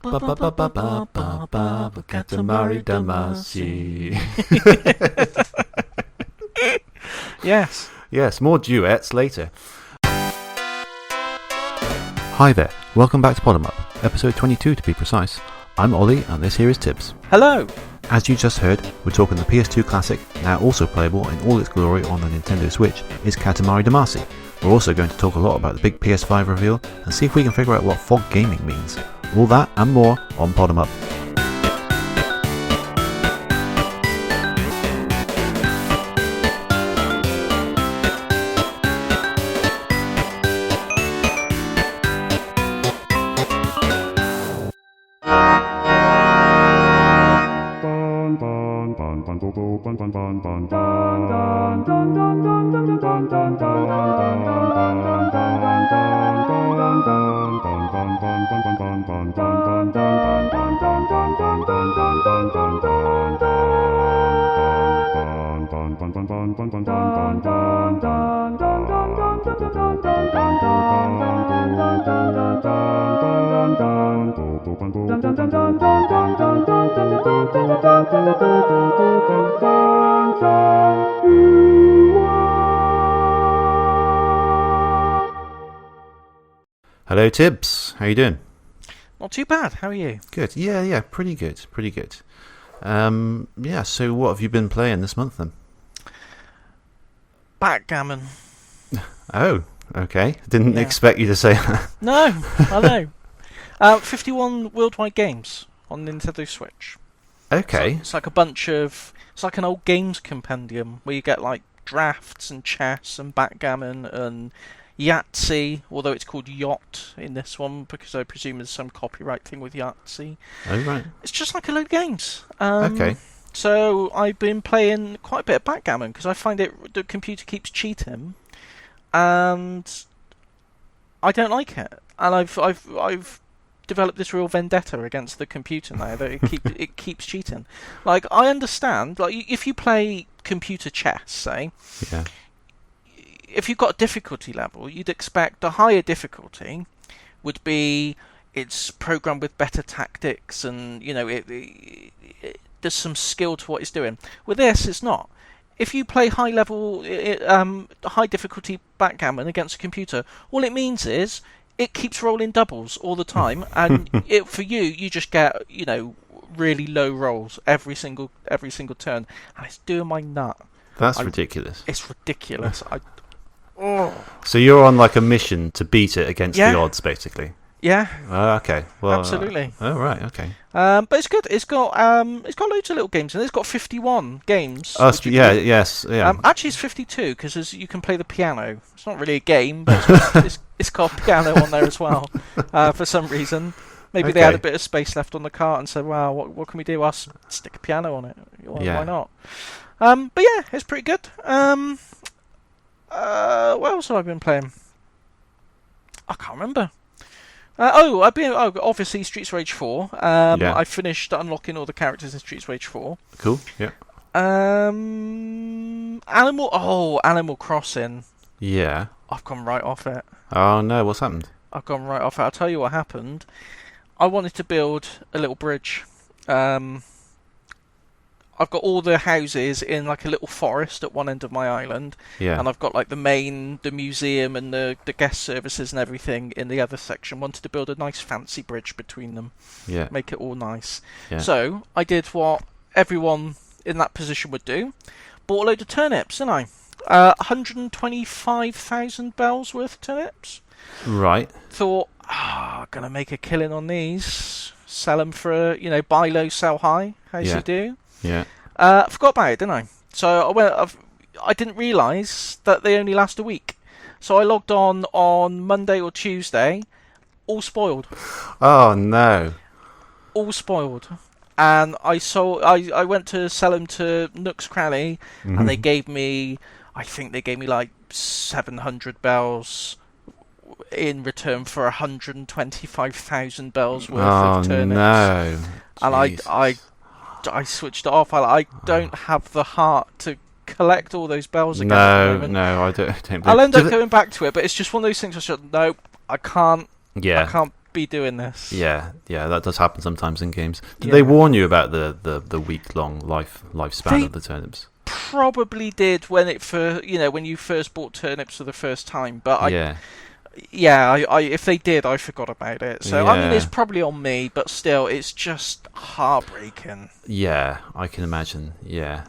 Katamari Damacy. Yes. Yes, more duets later. Hi there, welcome back to Bottom Up, episode 22 to be precise. I'm Ollie, and this here is Tibbs. Hello. As you just heard, we're talking the PS2 classic, now also playable in all its glory on the Nintendo Switch, is Katamari Damacy. We're also going to talk a lot about the big PS5 reveal, and see if we can figure out what fog gaming means. All that and more on Bottom Up. Hello Tibbs, how you doing? Not too bad, how are you? Good, yeah, pretty good. So what have you been playing this month then? Backgammon. Oh, okay. Didn't expect you to say that. No, I know. 51 worldwide games on Nintendo Switch. Okay. So it's like a bunch of... It's like an old games compendium where you get like drafts and chess and backgammon and Yahtzee, although it's called Yacht in this one because I presume there's some copyright thing with Yahtzee. Oh, right. It's just like a load of games. Okay. So I've been playing quite a bit of backgammon because I find the computer keeps cheating, and I don't like it. And I've developed this real vendetta against the computer now that it keeps cheating. Like, I understand, like, if you play computer chess, say, Yeah. if you've got a difficulty level, you'd expect a higher difficulty would be it's programmed with better tactics and, you know, there's some skill to what it's doing. With this, it's not. If you play high difficulty backgammon against a computer, all it means is it keeps rolling doubles all the time, and for you just get, you know, really low rolls every single turn, and it's doing my nut. That's ridiculous. It's ridiculous. So you're on like a mission to beat it against the odds, basically. Yeah. Okay. Well, absolutely. Right. Okay. But it's good. It's got loads of little games, and it's got 51 games. Yes. Actually, it's 52 because you can play the piano. It's not really a game, but it's got a piano on there as well. For some reason, maybe they had a bit of space left on the cart and said, "Wow, what can we do? I'll stick a piano on it. Why not?" But yeah, it's pretty good. What else have I been playing? I can't remember. Obviously Streets of Rage 4. I finished unlocking all the characters in Streets of Rage 4. Cool. Yeah. Animal Crossing. Yeah. I've gone right off it. Oh no, what's happened? I've gone right off it. I'll tell you what happened. I wanted to build a little bridge. I've got all the houses in like a little forest at one end of my island, and I've got like the museum and the guest services and everything in the other section. Wanted to build a nice fancy bridge between them, make it all nice. So I did what everyone in that position would do, bought a load of turnips, didn't I? 125,000 bells worth of turnips. Right. Thought, gonna make a killing on these, sell them for buy low, sell high, as you do. Yeah. I forgot about it, didn't I? So I didn't realise that they only last a week. So I logged on Monday or Tuesday, all spoiled. Oh no. All spoiled. And I went to sell them to Nook's Cranny, and they gave me, I think they gave me like 700 bells in return for 125,000 bells worth of turnips. No. And I switched it off. I don't have the heart to collect all those bells again. No, I don't. I'll end up going back to it, but it's just one of those things. No, I can't. Yeah. I can't be doing this. Yeah, that does happen sometimes in games. Did they warn you about the week-long lifespan of the turnips? Probably did when when you first bought turnips for the first time, but I if they did, I forgot about it. So I mean, it's probably on me, but still, it's just heartbreaking. Yeah, I can imagine. Yeah.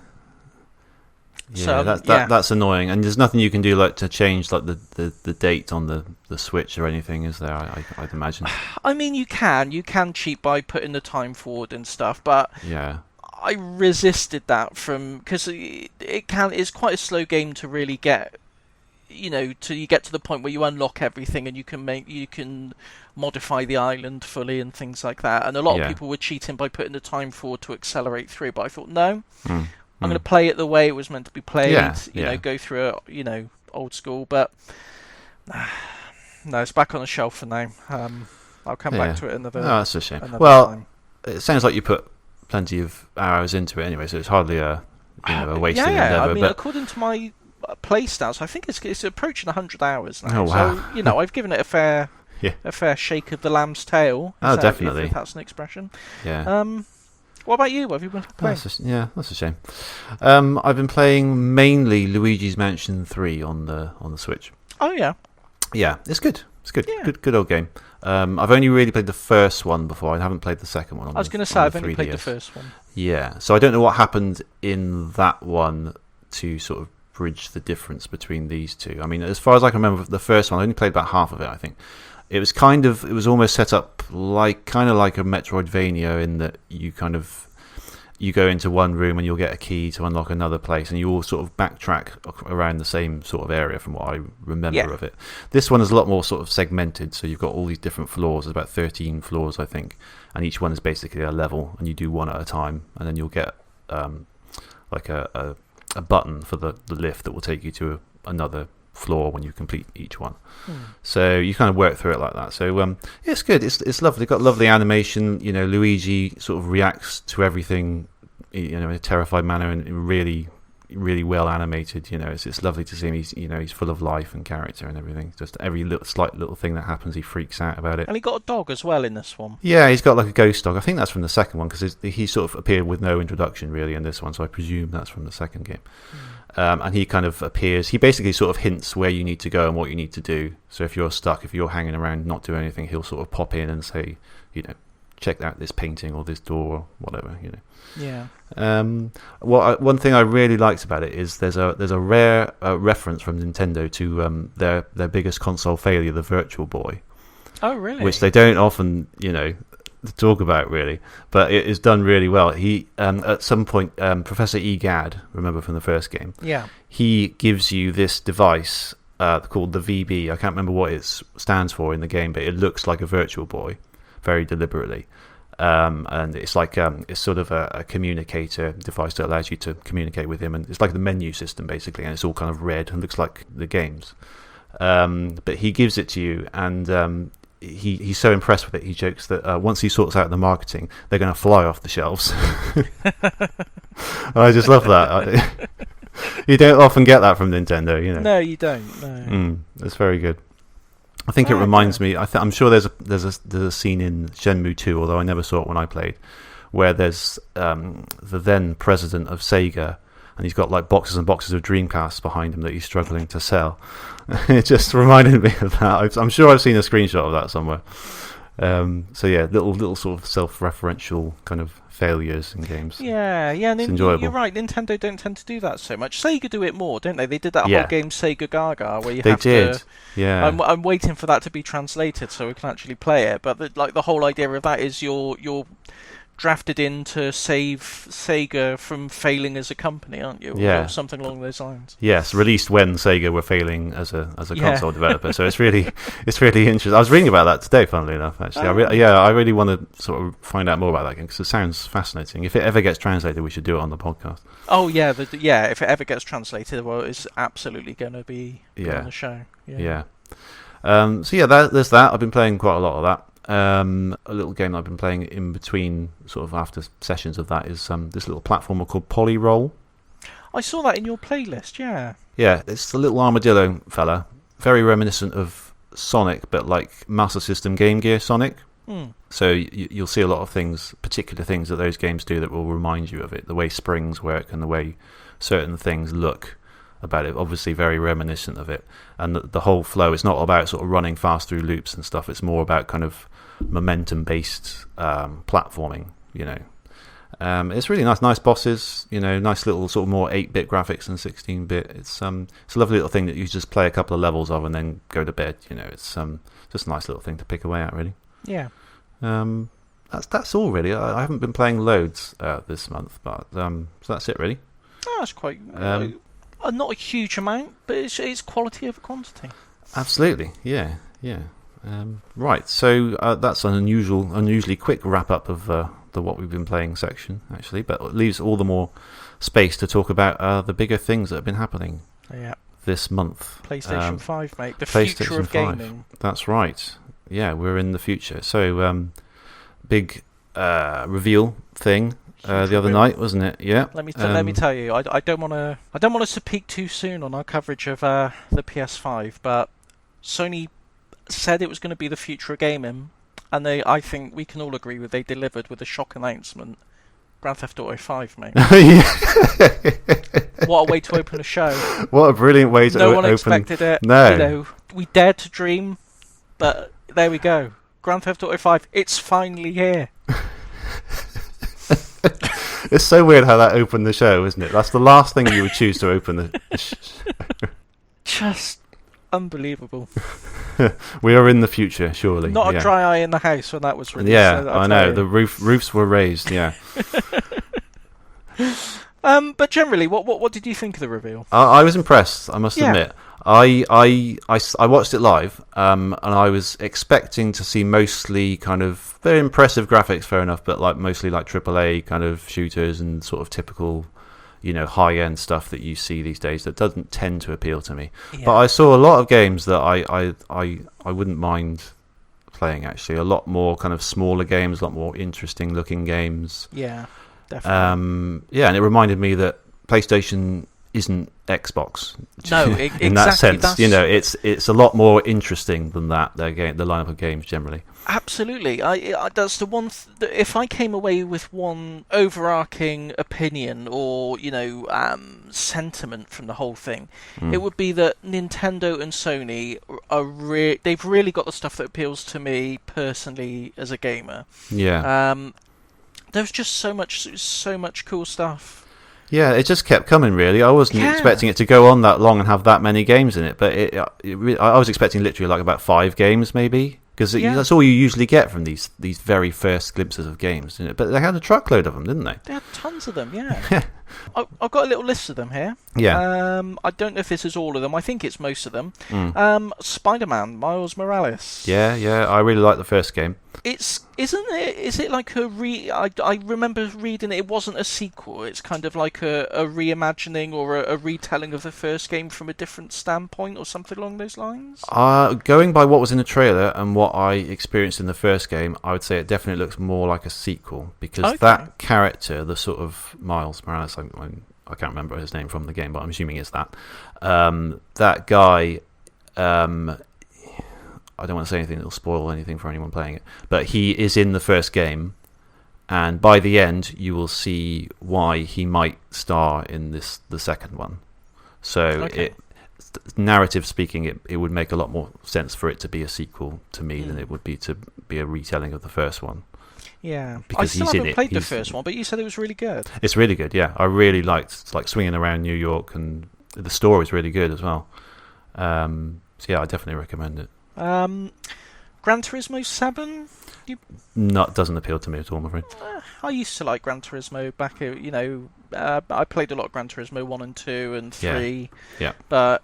Yeah, so that's annoying, and there's nothing you can do like to change like the date on the Switch or anything, is there? I'd imagine. I mean, you can cheat by putting the time forward and stuff, but I resisted that because it's quite a slow game to really get, till you get to the point where you unlock everything and you can modify the island fully and things like that. And a lot of people were cheating by putting the time forward to accelerate through, but I thought no. I'm going to play it the way it was meant to be played. Go through it, old school. But no, it's back on the shelf for now. I'll come back to it another. Oh, that's a shame. Time. It sounds like you put plenty of hours into it anyway, so it's hardly a wasted endeavour. I mean, according to my play stats, I think it's approaching 100 hours now. Oh, wow. So I've given it a fair shake of the lamb's tail. Definitely. If that's an expression. Yeah. What about you? What have you been playing? That's a shame. I've been playing mainly Luigi's Mansion 3 on the Switch. Oh yeah. Yeah, it's good. It's good. Yeah. Good old game. I've only really played the first one before. I haven't played the second one. I was going to say I've only played the first one. Yeah, so I don't know what happened in that one to sort of bridge the difference between these two. I mean, as far as I can remember, the first one I only played about half of it. I think it was almost set up like a Metroidvania in that you go into one room and you'll get a key to unlock another place, and you all sort of backtrack around the same sort of area from what I remember of it. This one is a lot more sort of segmented, so you've got all these different floors. There's about 13 floors, I think, and each one is basically a level, and you do one at a time, and then you'll get like a button for the lift that will take you to another floor when you complete each one. So you kind of work through it like that. So it's good. It's lovely. Got lovely animation. Luigi sort of reacts to everything in a terrified manner, and really, really well animated. It's lovely to see him. He's full of life and character and everything. Just every slight little thing that happens, he freaks out about it. And he got a dog as well in this one. Yeah, he's got like a ghost dog. I think that's from the second one, because he sort of appeared with no introduction really in this one. So I presume that's from the second game. And he kind of appears. He basically sort of hints where you need to go and what you need to do. So if you're stuck, if you're hanging around not doing anything, he'll sort of pop in and say, check out this painting or this door or whatever. Yeah. One thing I really liked about it is there's a rare reference from Nintendo to their biggest console failure, the Virtual Boy. Oh, really? Which they don't often, talk about really, but it is done really well. He at some point, Professor Egad, remember from the first game, he gives you this device called the VB. I can't remember what it stands for in the game, but it looks like a Virtual Boy, very deliberately. And it's like it's sort of a communicator device that allows you to communicate with him, and it's like the menu system basically, and it's all kind of red and looks like the games. But he gives it to you, and he's so impressed with it, he jokes that once he sorts out the marketing, they're going to fly off the shelves. I just love that. You don't often get that from Nintendo, No, you don't. No. It's very good. I think it reminds me. I'm sure there's a scene in Shenmue 2, although I never saw it when I played, where there's the then president of Sega, and he's got like boxes and boxes of Dreamcasts behind him that he's struggling to sell. It just reminded me of that. I'm sure I've seen a screenshot of that somewhere. So yeah, little sort of self-referential kind of failures in games. Yeah, and it's enjoyable. You're right. Nintendo don't tend to do that so much. Sega do it more, don't they? They did that whole game Sega Gaga, where they did. Yeah. I'm waiting for that to be translated so we can actually play it. But the whole idea of that is you're drafted in to save Sega from failing as a company, aren't you? Or something along those lines. Yes, released when Sega were failing as a console developer. So it's really interesting. I was reading about that today, funnily enough. Actually, I really want to sort of find out more about that game because it sounds fascinating. If it ever gets translated, we should do it on the podcast. Oh yeah, if it ever gets translated, well, it's absolutely going to be on the show. Yeah. There's that. I've been playing quite a lot of that. A little game I've been playing in between, sort of after sessions of that, is this little platformer called Polyroll. I saw that in your playlist. Yeah, it's the little armadillo fella, very reminiscent of Sonic, but like Master System Game Gear Sonic. Mm. So you'll see a lot of things, particular things that those games do that will remind you of it. The way springs work and the way certain things look about it, obviously very reminiscent of it. And the whole flow, it's not about sort of running fast through loops and stuff. It's more about kind of momentum-based platforming, you know. It's really nice bosses, you know, nice little sort of more 8-bit graphics than 16-bit. It's a lovely little thing that you just play a couple of levels of and then go to bed, you know. It's just a nice little thing to pick away at, really. Yeah. That's all really. I haven't been playing loads this month, but so that's it really. Oh, that's quite not a huge amount, but it's quality over quantity. Absolutely, yeah. Right, so that's an unusually quick wrap up of the what we've been playing section, actually, but it leaves all the more space to talk about the bigger things that have been happening. Yeah. This month. PlayStation 5, mate. The PlayStation future of 5. gaming. That's right. Yeah, we're in the future. So, big reveal thing the other night, wasn't it? Yeah. Let me tell you, I don't want us to peak too soon on our coverage of the PS5, but Sony said it was going to be the future of gaming, and I think we can all agree they delivered with a shock announcement. Grand Theft Auto 5, mate. What a way to open a show. What a brilliant way to open. No one expected it. No. You know, we dared to dream, but there we go. Grand Theft Auto 5, it's finally here. It's so weird how that opened the show, isn't it? That's the last thing you would choose to open the show. Just unbelievable. We are in the future, surely. Not a dry eye in the house when that was released. Yeah, so I know. The roofs were raised, yeah. But generally, what did you think of the reveal? I was impressed, I must admit. I watched it live, and I was expecting to see mostly kind of very impressive graphics, fair enough, but like mostly like AAA kind of shooters and sort of typical, you know, high-end stuff that you see these days that doesn't tend to appeal to me. Yeah. But I saw a lot of games that I wouldn't mind playing, actually. A lot more kind of smaller games, a lot more interesting-looking games. Yeah, definitely. Yeah, and it reminded me that PlayStation isn't Xbox. No, in exactly, that sense, you know, it's a lot more interesting than that. The lineup of games generally. Absolutely, that's the one. If I came away with one overarching opinion or sentiment from the whole thing, it would be that Nintendo and Sony they've really got the stuff that appeals to me personally as a gamer. Yeah. There's just so much cool stuff. Yeah, it just kept coming, really. I wasn't expecting it to go on that long and have that many games in it, but I was expecting literally like about 5 games, maybe, because that's all you usually get from these very first glimpses of games. But they had a truckload of them, didn't they? They had tons of them, yeah. I've got a little list of them here. Yeah. I don't know if this is all of them. I think it's most of them. Spider-Man, Miles Morales. Yeah. I really like the first game. Is it like I remember reading it wasn't a sequel. It's kind of like a reimagining or a retelling of the first game from a different standpoint or something along those lines? Going by what was in the trailer and what I experienced in the first game, I would say it definitely looks more like a sequel, because that character, the sort of Miles Morales, I can't remember his name from the game, but I'm assuming it's that. That guy, I don't want to say anything that will spoil anything for anyone playing it, but he is in the first game, and by the end you will see why he might star in the second one. So narrative speaking, it would make a lot more sense for it to be a sequel to me than it would be to be a retelling of the first one. Yeah, because I still haven't played the first one, but you said it was really good. It's really good, yeah. I really liked like swinging around New York, and the story's really good as well. So yeah, I definitely recommend it. Gran Turismo 7? Doesn't appeal to me at all, I'm afraid. I used to like Gran Turismo back, I played a lot of Gran Turismo 1 and 2 and 3. Yeah. But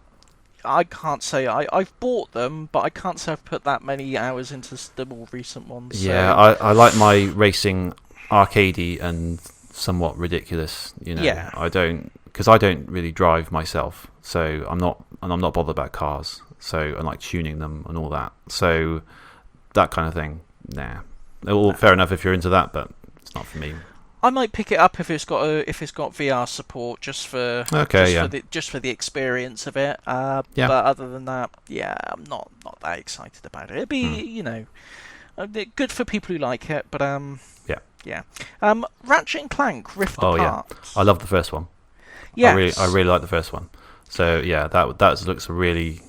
I can't say I've bought them, but I can't say I've put that many hours into the more recent ones. Yeah, so. I like my racing arcadey and somewhat ridiculous. Yeah. I don't really drive myself, so I'm not bothered about cars. So I like tuning them and all that. So that kind of thing, nah. Fair enough if you're into that, but it's not for me. I might pick it up if it's got VR support, just for the experience of it. But other than that, I'm not that excited about it. It'd be good for people who like it, but Ratchet and Clank Rift Apart. Yeah, I love the first one. Yes. I really like the first one. So that looks really.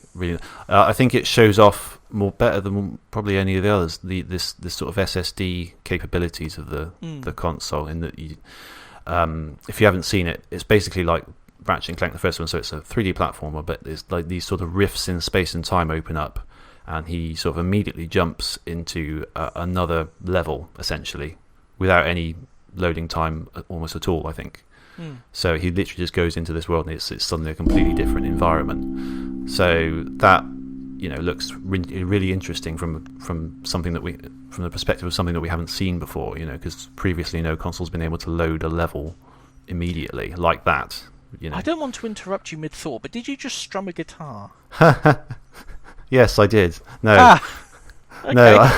I think it shows off better than probably any of the others. This sort of SSD capabilities of the console. In that, if you haven't seen it, it's basically like Ratchet and Clank the first one. So it's a 3D platformer, but there's like these sort of rifts in space and time open up, and he sort of immediately jumps into another level essentially without any loading time almost at all, I think. So he literally just goes into this world, and it's suddenly a completely different environment. So that looks really interesting from something from the perspective of something that we haven't seen before. Because previously no console's been able to load a level immediately like that. I don't want to interrupt you mid-thought, but did you just strum a guitar? Yes, I did. No, okay. no.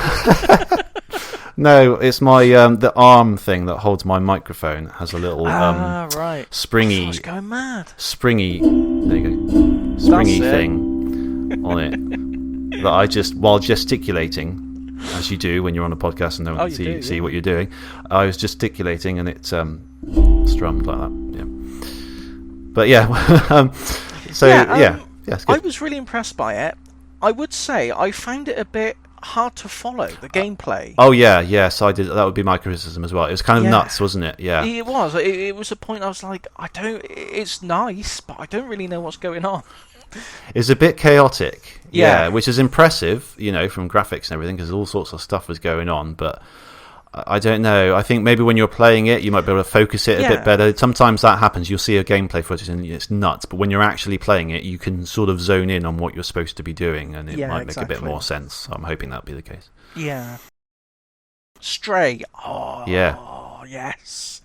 No, it's my the arm thing that holds my microphone has a little right. springy. I was going mad. Springy. There you go. Springy thing on it that I just, while gesticulating, as you do when you're on a podcast and no one can see what you're doing, I was gesticulating and it strummed like that. Yeah. But yes. I was really impressed by it. I would say I found it a bit hard to follow the gameplay. Yes, I did. That would be my criticism as well. It was kind of nuts, wasn't it? Yeah, it was. It was a point I was like, it's nice, but I don't really know what's going on. It's a bit chaotic, which is impressive, from graphics and everything, because all sorts of stuff was going on. But I don't know. I think maybe when you're playing it, you might be able to focus it a bit better. Sometimes that happens. You'll see a gameplay footage and it's nuts. But when you're actually playing it, you can sort of zone in on what you're supposed to be doing, and it might make a bit more sense. So I'm hoping that'll be the case. Yeah. Stray. Oh, yeah. Yes.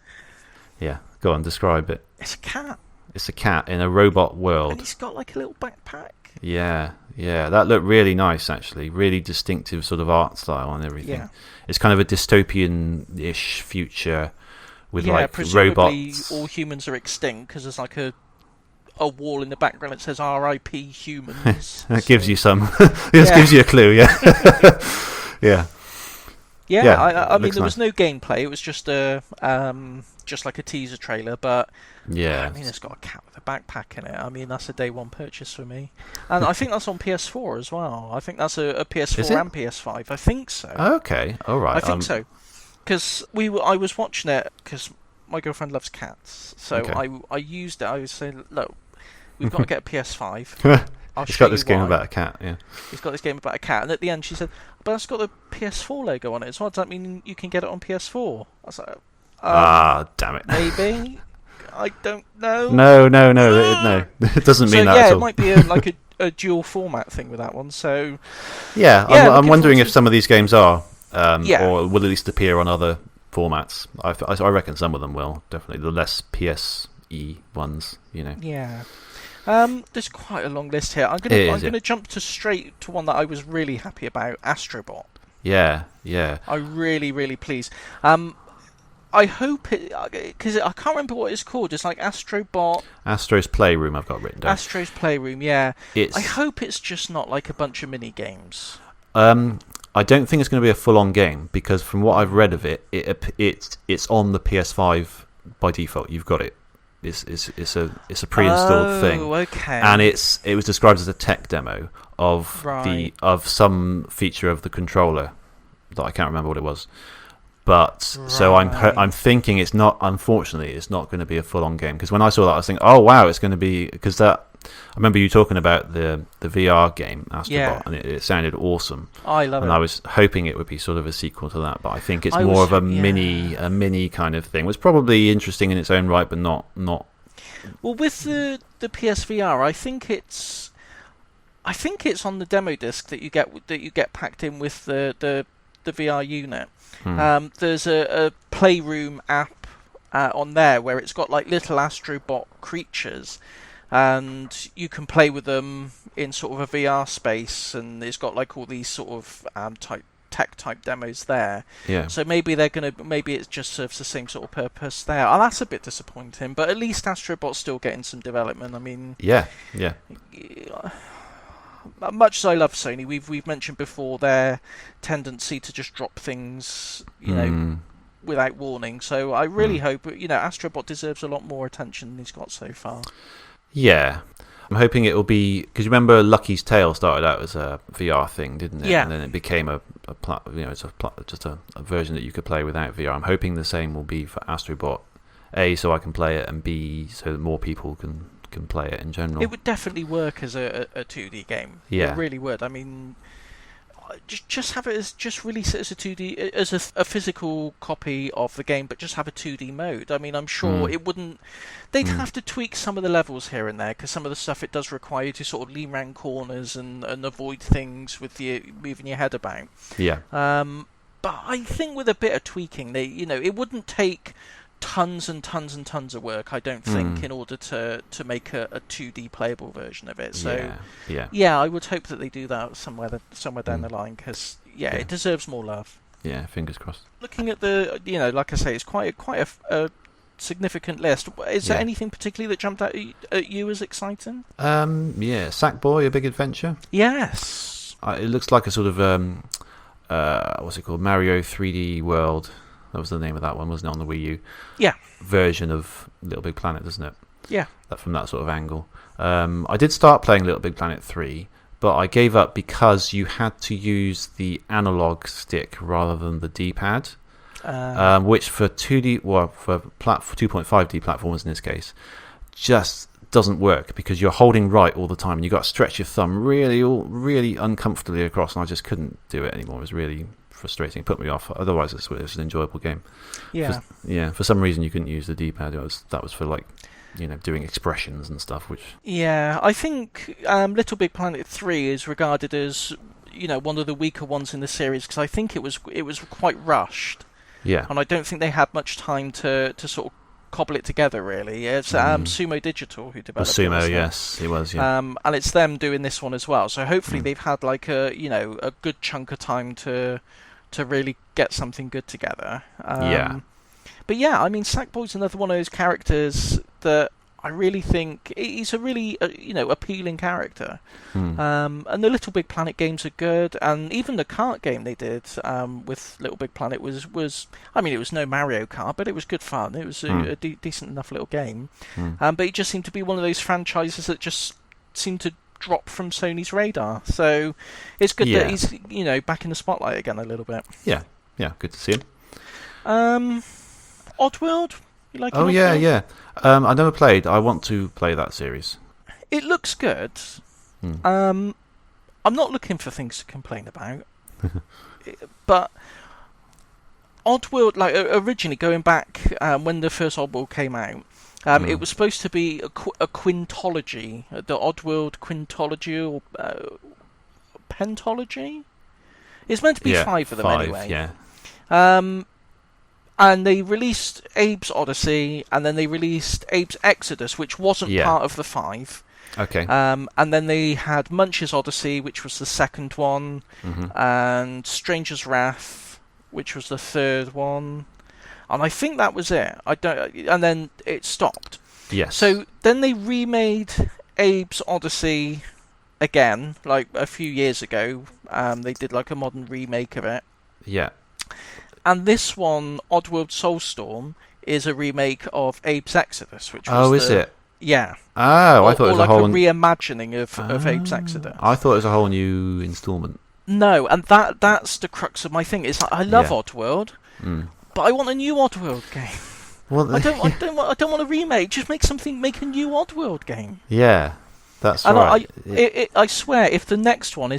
Yeah. Go on, describe it. It's a cat. It's a cat in a robot world. And he's got like a little backpack. Yeah. That looked really nice, actually. Really distinctive sort of art style and everything. Yeah. It's kind of a dystopian-ish future with robots. All humans are extinct because there's like a wall in the background that says "R.I.P. humans." That gives you some. Gives you a clue. Yeah. I mean, there was no gameplay. It was just like a teaser trailer, but I mean, it's got a cat with a backpack in it. I mean, that's a day one purchase for me, and I think that's on PS4 as well. I think that's a PS4 and PS5. I think so. Okay, all right. I think so, because I was watching it because my girlfriend loves cats, so I used it. I was saying, look, we've got to get a PS5. He's got this game about a cat, yeah. He's got this game about a cat, and at the end she said, but it's got the PS4 logo on it, so does that mean you can get it on PS4? I was like, damn it. Maybe. I don't know. No. It doesn't mean that at all. It might be a dual format thing with that one, so... Yeah, I'm wondering if some of these games are, or will at least appear on other formats. I reckon some of them will, definitely. The less PSE ones, Yeah. There's quite a long list here. I'm gonna jump straight to one that I was really happy about, Astrobot. Yeah. I'm really, really pleased. I hope it, because I can't remember what it's called. It's like Astrobot. Astro's Playroom, I've got written down. Astro's Playroom, yeah. I hope it's just not like a bunch of mini games. I don't think it's going to be a full-on game, because from what I've read of it's on the PS5 by default. You've got it. It's a pre-installed thing. Okay. And it was described as a tech demo of some feature of the controller that I can't remember what it was. But so I'm thinking it's not. Unfortunately, it's not going to be a full-on game, because when I saw that, I was thinking, oh wow, it's going to be, because that. I remember you talking about the VR game Astrobot, and it sounded awesome. I love it. And I was hoping it would be sort of a sequel to that, but I think it's more of a mini kind of thing. It was probably interesting in its own right, but not. Well, with the PSVR, I think it's on the demo disc that you get packed in with the VR unit. There's a Playroom app on there where it's got like little Astrobot creatures, and you can play with them in sort of a VR space, and it's got like all these sort of tech type demos there. Yeah. So maybe it just serves the same sort of purpose there. Oh, that's a bit disappointing, but at least Astrobot's still getting some development. I mean, yeah. Much as I love Sony, we've mentioned before their tendency to just drop things, without warning. So I really hope, Astrobot deserves a lot more attention than he's got so far. Yeah. I'm hoping it will be, because you remember Lucky's Tale started out as a VR thing, didn't it? Yeah. And then it became just a version that you could play without VR. I'm hoping the same will be for Astrobot. A, so I can play it, and B, so that more people can play it in general. It would definitely work as a 2D game. Yeah. It really would. I mean, just have it as, just release it as a 2D, as a physical copy of the game, but just have a 2D mode. I mean, I'm sure it wouldn't. They'd have to tweak some of the levels here and there, because some of the stuff it does require you to sort of lean round corners and avoid things with moving your head about. Yeah. But I think with a bit of tweaking, it wouldn't take tons and tons and tons of work, I don't think, in order to make a 2D playable version of it. So I would hope that they do that somewhere down the line, because it deserves more love. Yeah, fingers crossed. Looking at the, like I say, it's quite a significant list. Is there anything particularly that jumped out at you as exciting? Sackboy: A Big Adventure. Yes. It looks like a sort of what's it called? Mario 3D World. That was the name of that one, wasn't it, on the Wii U? Yeah. Version of Little Big Planet, doesn't it? Yeah. From that sort of angle. I did start playing Little Big Planet 3, but I gave up because you had to use the analog stick rather than the D-pad, which for 2D, for 2.5D platformers in this case, just doesn't work, because you're holding right all the time and you've got to stretch your thumb really uncomfortably across, and I just couldn't do it anymore. It was really frustrating. It put me off. Otherwise, it was an enjoyable game. Yeah. For some reason, you couldn't use the D-pad. That was for doing expressions and stuff. Which I think Little Big Planet 3 is regarded as one of the weaker ones in the series, because I think it was quite rushed. Yeah. And I don't think they had much time to sort of cobble it together, really. It's Sumo Digital who developed it. Sumo, yes, it was, yeah. And it's them doing this one as well. So hopefully they've had like a good chunk of time to really get something good together. But yeah, I mean, Sackboy's another one of those characters that I really think he's a really appealing character. And the Little Big Planet games are good, and even the kart game they did with Little Big Planet was I mean, it was no Mario Kart, but it was good fun. It was a decent enough little game. But it just seemed to be one of those franchises that just seemed to drop from Sony's radar. So it's good that he's back in the spotlight again a little bit. Yeah, good to see him. Oddworld, you like? Yeah. I never played. I want to play that series. It looks good. I'm not looking for things to complain about, but Oddworld, like originally going back when the first Oddworld came out, it was supposed to be a quintology, the Oddworld quintology or pentology. It's meant to be 5 of them anyway. Yeah. And they released Abe's Odyssey, and then they released Abe's Exodus, which wasn't part of the 5. Okay. And then they had Munch's Odyssey, which was the second one, and Stranger's Wrath, which was the third one. And I think that was it. And then it stopped. Yes. So then they remade Abe's Odyssey again, like a few years ago. They did like a modern remake of it. Yeah. And this one, Oddworld Soulstorm, is a remake of Abe's Exodus, which was is it? Yeah. Oh, I thought it was like a whole reimagining of Abe's Exodus. I thought it was a whole new instalment. No, and that's the crux of my thing. Is I love Oddworld, but I want a new Oddworld game. Well, I don't want a remake. Just make a new Oddworld game. Yeah. That's and right. I swear, if the next one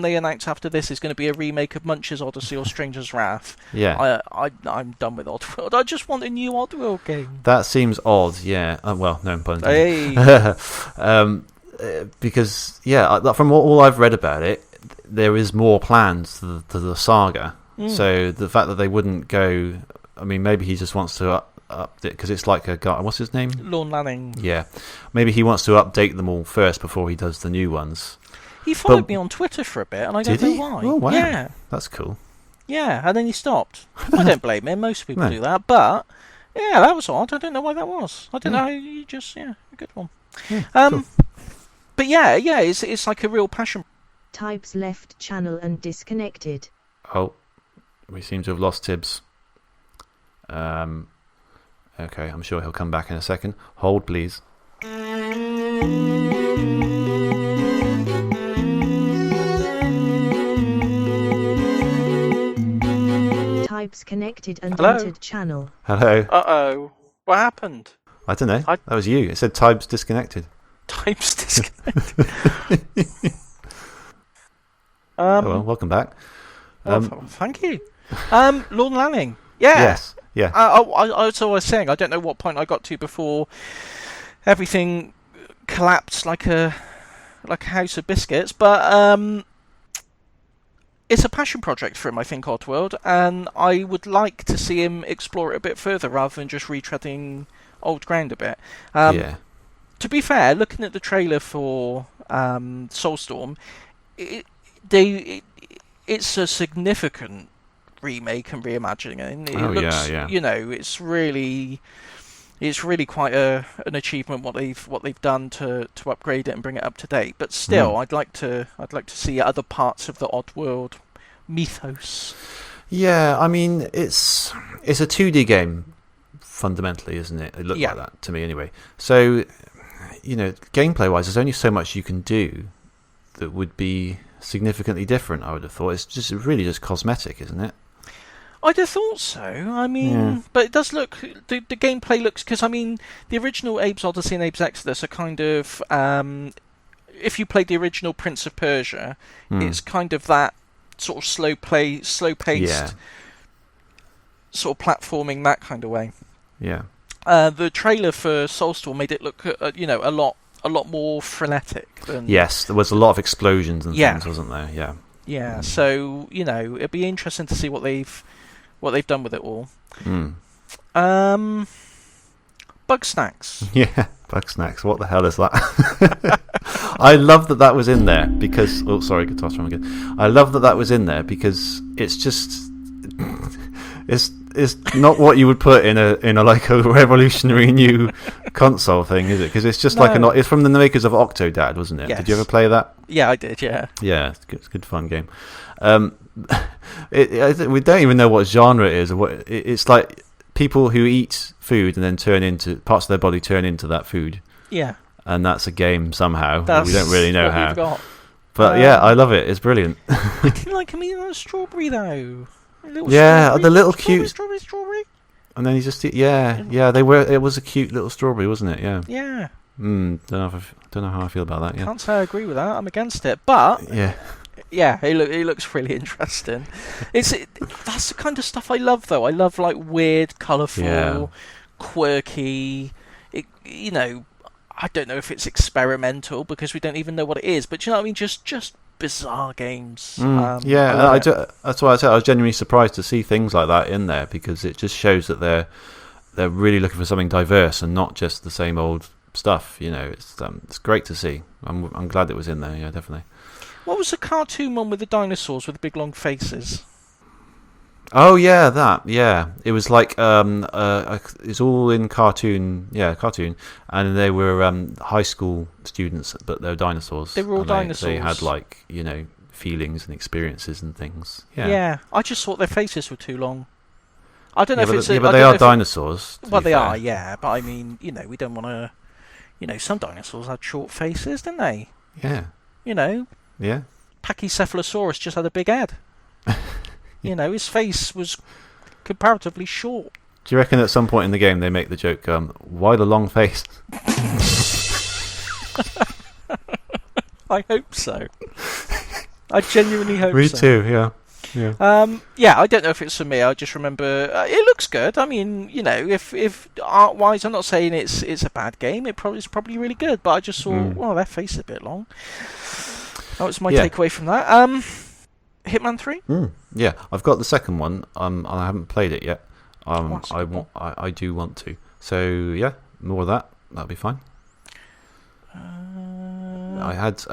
they announce after this is going to be a remake of Munch's Odyssey or Stranger's Wrath, I'm done with Oddworld. I just want a new Oddworld game. That seems odd, yeah. Well, no pun intended. Hey. Because from all I've read about it, there is more plans to the saga. So the fact that they wouldn't go, I mean, maybe he just wants to update, because it's like a guy, what's his name? Lorne Lanning. Yeah, maybe he wants to update them all first before he does the new ones. He followed me on Twitter for a bit, and I don't know why. Oh, wow. Yeah. That's cool. Yeah, and then he stopped. I don't blame him. Most people do that, but yeah, that was odd. I don't know why that was. I don't know. You just a good one. Yeah, cool. But yeah, it's like a real passion. Types left channel and disconnected. Oh, we seem to have lost Tibbs. Okay, I'm sure he'll come back in a second. Hold, please. Types connected and Hello? entered channel. Hello. Uh-oh. What happened? I don't know. That was you. It said Types disconnected. Types disconnected. Oh, well, welcome back. Thank you. Lord Lanning. Yeah. Yes. Yeah. I was saying, I don't know what point I got to before everything collapsed like a house of biscuits, but it's a passion project for him, I think, Oddworld, and I would like to see him explore it a bit further rather than just retreading old ground a bit. Yeah. To be fair, looking at the trailer for Soulstorm, it's a significant remake and reimagining. It looks, yeah. You know, it's really quite an achievement what they've done to upgrade it and bring it up to date. But still, I'd like to see other parts of the Oddworld mythos. Yeah, I mean, it's a 2D game fundamentally, isn't it? It looked like that to me anyway. So, you know, gameplay-wise, there's only so much you can do that would be significantly different, I would have thought. It's really just cosmetic, isn't it? I'd have thought so. I mean, but it does look... The gameplay looks... Because, I mean, the original Abe's Odyssey and Abe's Exodus are kind of... if you played the original Prince of Persia, it's kind of that sort of slow-paced... sort of platforming, that kind of way. Yeah. The trailer for Soulstorm made it look, a lot more frenetic. Than... Yes, there was a lot of explosions and things, wasn't there? Yeah. Yeah, so, it'd be interesting to see what they've done with it all. Bug Snacks. Yeah, Bug Snacks. What the hell is that? I love that was in there because... Oh, sorry, guitar strum again. I love that was in there because it's just... It's not what you would put in a like a revolutionary new console thing, is it? Because it's just it's from the makers of Octodad, wasn't it? Yes. Did you ever play that? Yeah, I did. Yeah. Yeah, it's a good fun game. We don't even know what genre it is, or what it's like. People who eat food and then turn into parts of their body turn into that food. Yeah. And that's a game somehow. That's we don't really know what how. We've got. But yeah, I love it. It's brilliant. I didn't like him eating a strawberry though. The little cute strawberry. And then he just they were. It was a cute little strawberry, wasn't it? Yeah. Yeah. Don't know how I feel about that. Yeah. Can't say I agree with that. I'm against it, but yeah, he looks really interesting. That's the kind of stuff I love, though. I love like weird, colourful, quirky. I don't know if it's experimental because we don't even know what it is, but you know what I mean. Just bizarre games. That's why I said I was genuinely surprised to see things like that in there because it just shows that they're really looking for something diverse and not just the same old stuff. It's great to see. I'm glad it was in there. Yeah, definitely. What was the cartoon one with the dinosaurs with the big long faces? Oh yeah, that it was like it's all in cartoon, and they were high school students, but they were dinosaurs. They were all dinosaurs. They had like feelings and experiences and things. Yeah, I just thought their faces were too long. I don't know if it's. But they are dinosaurs. Well, they are, yeah. But I mean, we don't want to. Some dinosaurs had short faces, didn't they? Yeah. Yeah. Pachycephalosaurus just had a big head. His face was comparatively short. Do you reckon at some point in the game they make the joke, why the long face? I hope so. I genuinely hope so. Me too, yeah. I don't know if it's for me. I just remember it looks good. I mean, if art-wise, I'm not saying it's a bad game. It's probably really good. But I just thought, well, their face is a bit long. That was my takeaway from that. Hitman 3? Yeah, I've got the second one. I haven't played it yet. I do want to. So yeah, more of that. That'll be fine. I had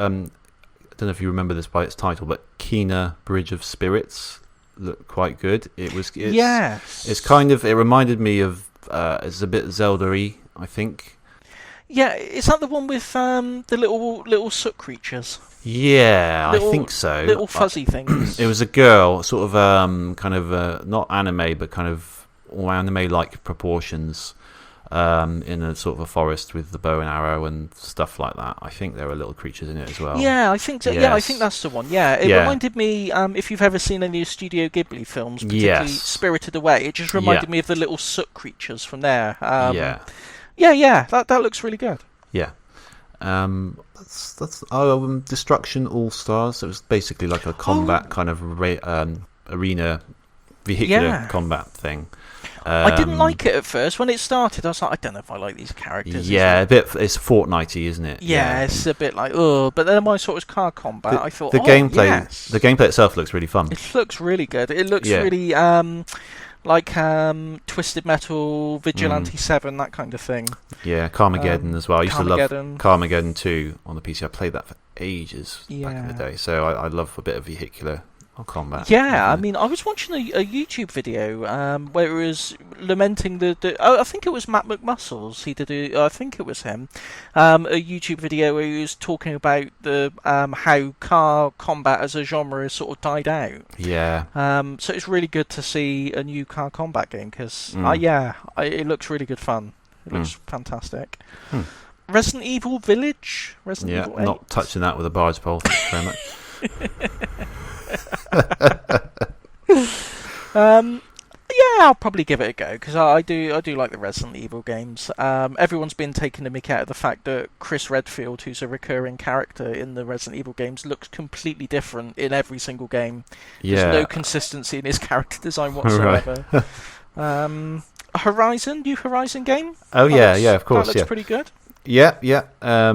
don't know if you remember this by its title, but Kena Bridge of Spirits looked quite good. Yes. It's kind of, it reminded me of, it's a bit Zelda-y, I think. Yeah, is that the one with the little soot creatures? Yeah, I think so. Little fuzzy things. It was a girl, sort of kind of not anime, but kind of all anime-like proportions, in a sort of a forest with the bow and arrow and stuff like that. I think there were little creatures in it as well. Yeah, I think so. Yes. Yeah, I think that's the one. Yeah, it reminded me. If you've ever seen any of Studio Ghibli films, particularly Spirited Away, it just reminded me of the little soot creatures from there. Yeah, that looks really good. Yeah. That's Destruction All Stars. It was basically like a combat kind of arena vehicular combat thing. I didn't like it at first. When it started, I was like, I don't know if I like these characters. Yeah, a bit. It's Fortnitey, isn't it? Yeah, it's a bit like, oh. But then when I saw it was car combat, I thought, the gameplay itself looks really fun. It looks really good. It looks really like Twisted Metal, Vigilante 7, that kind of thing. Yeah, Carmageddon as well. I used to love Carmageddon 2 on the PC. I played that for ages back in the day, so I love a bit of vehicular combat. Yeah, I mean, I was watching a YouTube video where it was lamenting I think it was Matt McMuscles. He did I think it was him. A YouTube video where he was talking about the how car combat as a genre has sort of died out. Yeah. So it's really good to see a new car combat game because it looks really good fun. It looks fantastic. Resident Evil Village. Evil 8. Not touching that with a barge pole. Thank you very much. I'll probably give it a go because I do like the Resident Evil games. Everyone's been taking the mick out of the fact that Chris Redfield, who's a recurring character in the Resident Evil games, looks completely different in every single game. There's no consistency in his character design whatsoever. Right. Horizon, new Horizon game. Oh of course. That looks pretty good. Yeah. I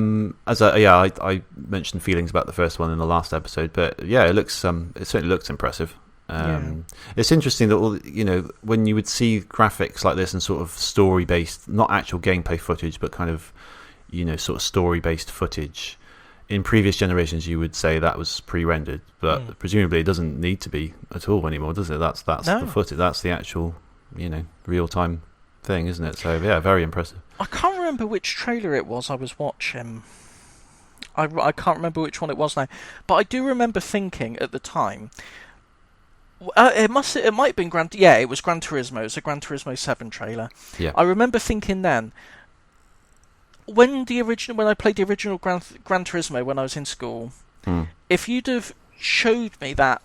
mentioned feelings about the first one in the last episode, but it certainly looks impressive. It's interesting that when you would see graphics like this and sort of story-based, not actual gameplay footage, but kind of sort of story-based footage. In previous generations, you would say that was pre-rendered, but presumably it doesn't need to be at all anymore, does it? That's the footage. That's the actual real-time thing, isn't it? So very impressive. I can't remember which trailer it was I was watching. I can't remember which one it was now, but I do remember thinking at the time. It might have been it was Gran Turismo. It was a Gran Turismo 7 trailer. Yeah. I remember thinking then, when I played the original Gran Turismo when I was in school, if you'd have showed me that.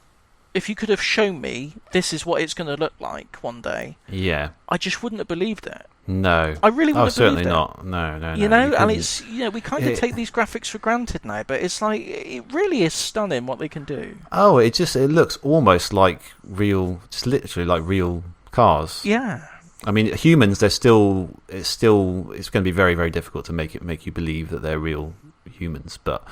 If you could have shown me this is what it's going to look like one day, I just wouldn't have believed it. No, I really wouldn't have certainly believed not. No. And it's we kind of take these graphics for granted now, but it's like it really is stunning what they can do. Oh, it looks almost like real, just literally like real cars. Yeah. I mean, humans, it's going to be very, very difficult to make you believe that they're real humans, but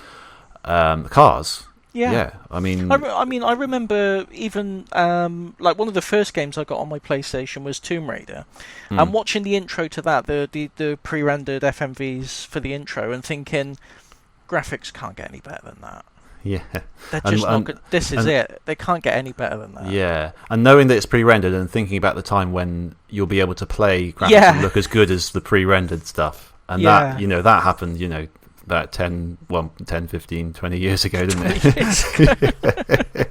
cars. Yeah, I mean, I remember even like one of the first games I got on my PlayStation was Tomb Raider, and watching the intro to that, the pre-rendered FMVs for the intro, and thinking, graphics can't get any better than that. Yeah, they're just not good. This is it. They can't get any better than that. Yeah, and knowing that it's pre-rendered and thinking about the time when you'll be able to play graphics that look as good as the pre-rendered stuff, and that that happened, about 10, 15, 20 years ago, didn't it?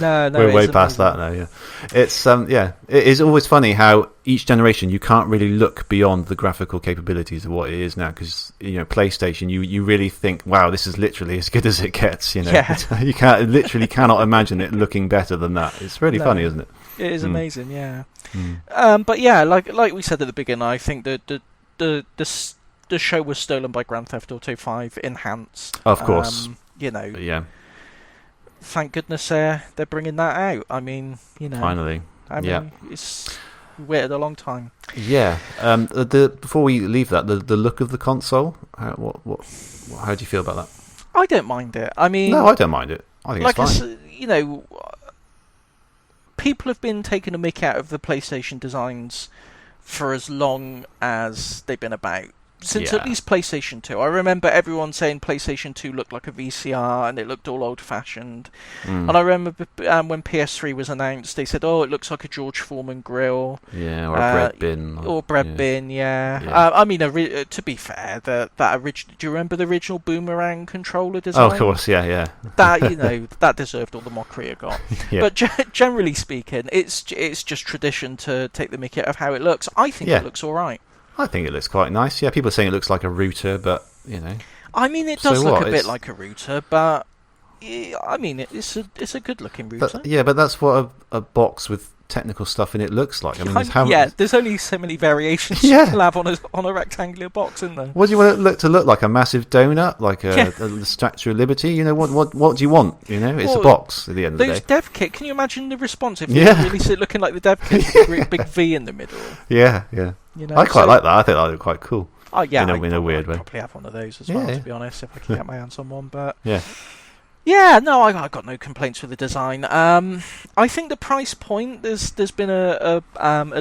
No, we're way past that now. Yeah, it's it is always funny how each generation you can't really look beyond the graphical capabilities of what it is now, because PlayStation, you really think, wow, this is literally as good as it gets. You cannot imagine it looking better than that. It's really funny, isn't it? It is amazing, yeah. But like we said at the beginning, I think that the show was stolen by Grand Theft Auto 5 Enhanced. Of course. Yeah. Thank goodness they're bringing that out. I mean, Finally. It's waited a long time. Yeah. Before we leave that, the look of the console, how do you feel about that? I don't mind it. I mean... No, I don't mind it. I think it's fine. People have been taking a mick out of the PlayStation designs for as long as they've been about. since at least PlayStation 2. I remember everyone saying PlayStation 2 looked like a VCR and it looked all old-fashioned. And I remember when PS3 was announced, they said, "Oh, it looks like a George Foreman grill." Yeah, or a bread bin. Or bread bin, yeah. I mean, to be fair, that original. Do you remember the original Boomerang controller design? Oh, of course, yeah. That that deserved all the mockery it got. Yeah. But generally speaking, it's just tradition to take the mickey out of how it looks. I think it looks all right. I think it looks quite nice. Yeah, people are saying it looks like a router, but I mean, it does look a bit like a router, but I mean, it's a good looking router. But that's what a box with technical stuff in it looks like. I mean, there's only so many variations you can have on a rectangular box, isn't there? What do you want it to look like? A massive donut, like a Statue of Liberty? What do you want? It's a box at the end of the day. Those dev kit. Can you imagine the response if they release it looking like the dev kit with a great big V in the middle? Yeah. I quite like that. I think that would be quite cool. Oh yeah, in a weird way. I'd probably have one of those as well, to be honest, if I can get my hands on one. But yeah, no, I got no complaints with the design. I think the price point. There's been a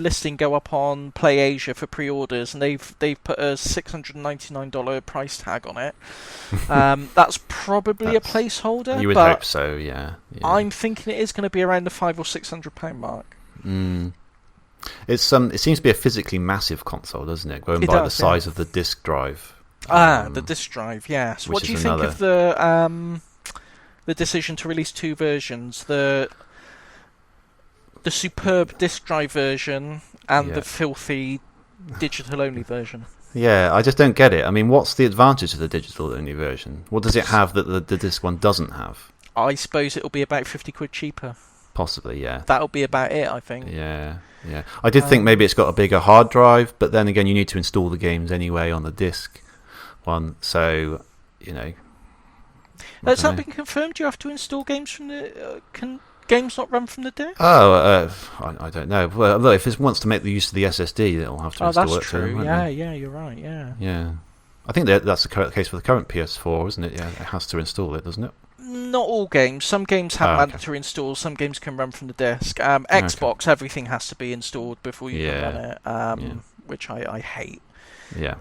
listing go up on PlayAsia for pre-orders, and they've put a $699 price tag on it. That's probably a placeholder. You would hope so, yeah. I'm thinking it is going to be around the £500 or £600 mark. It seems to be a physically massive console, doesn't it? Going by the size of the disk drive. The disk drive, yes. What do you think of the decision to release two versions? The superb disk drive version and the filthy digital-only version. Yeah, I just don't get it. I mean, what's the advantage of the digital-only version? What does it have that the disc one doesn't have? I suppose it'll be about £50 cheaper. Possibly, yeah. That'll be about it, I think. Yeah. I did think maybe it's got a bigger hard drive, but then again, you need to install the games anyway on the disc one, so, Has that been confirmed? Do you have to install games from the... Can games not run from the disc? I don't know. Well, look, if it wants to make the use of the SSD, it'll have to install it. Oh, that's true. Too, Yeah, you're right, yeah. Yeah. I think that's the case for the current PS4, isn't it? Yeah, it has to install it, doesn't it? Not all games. Some games have mandatory install. Some games can run from the disc. Xbox, everything has to be installed before you can run it, which I hate. Yeah.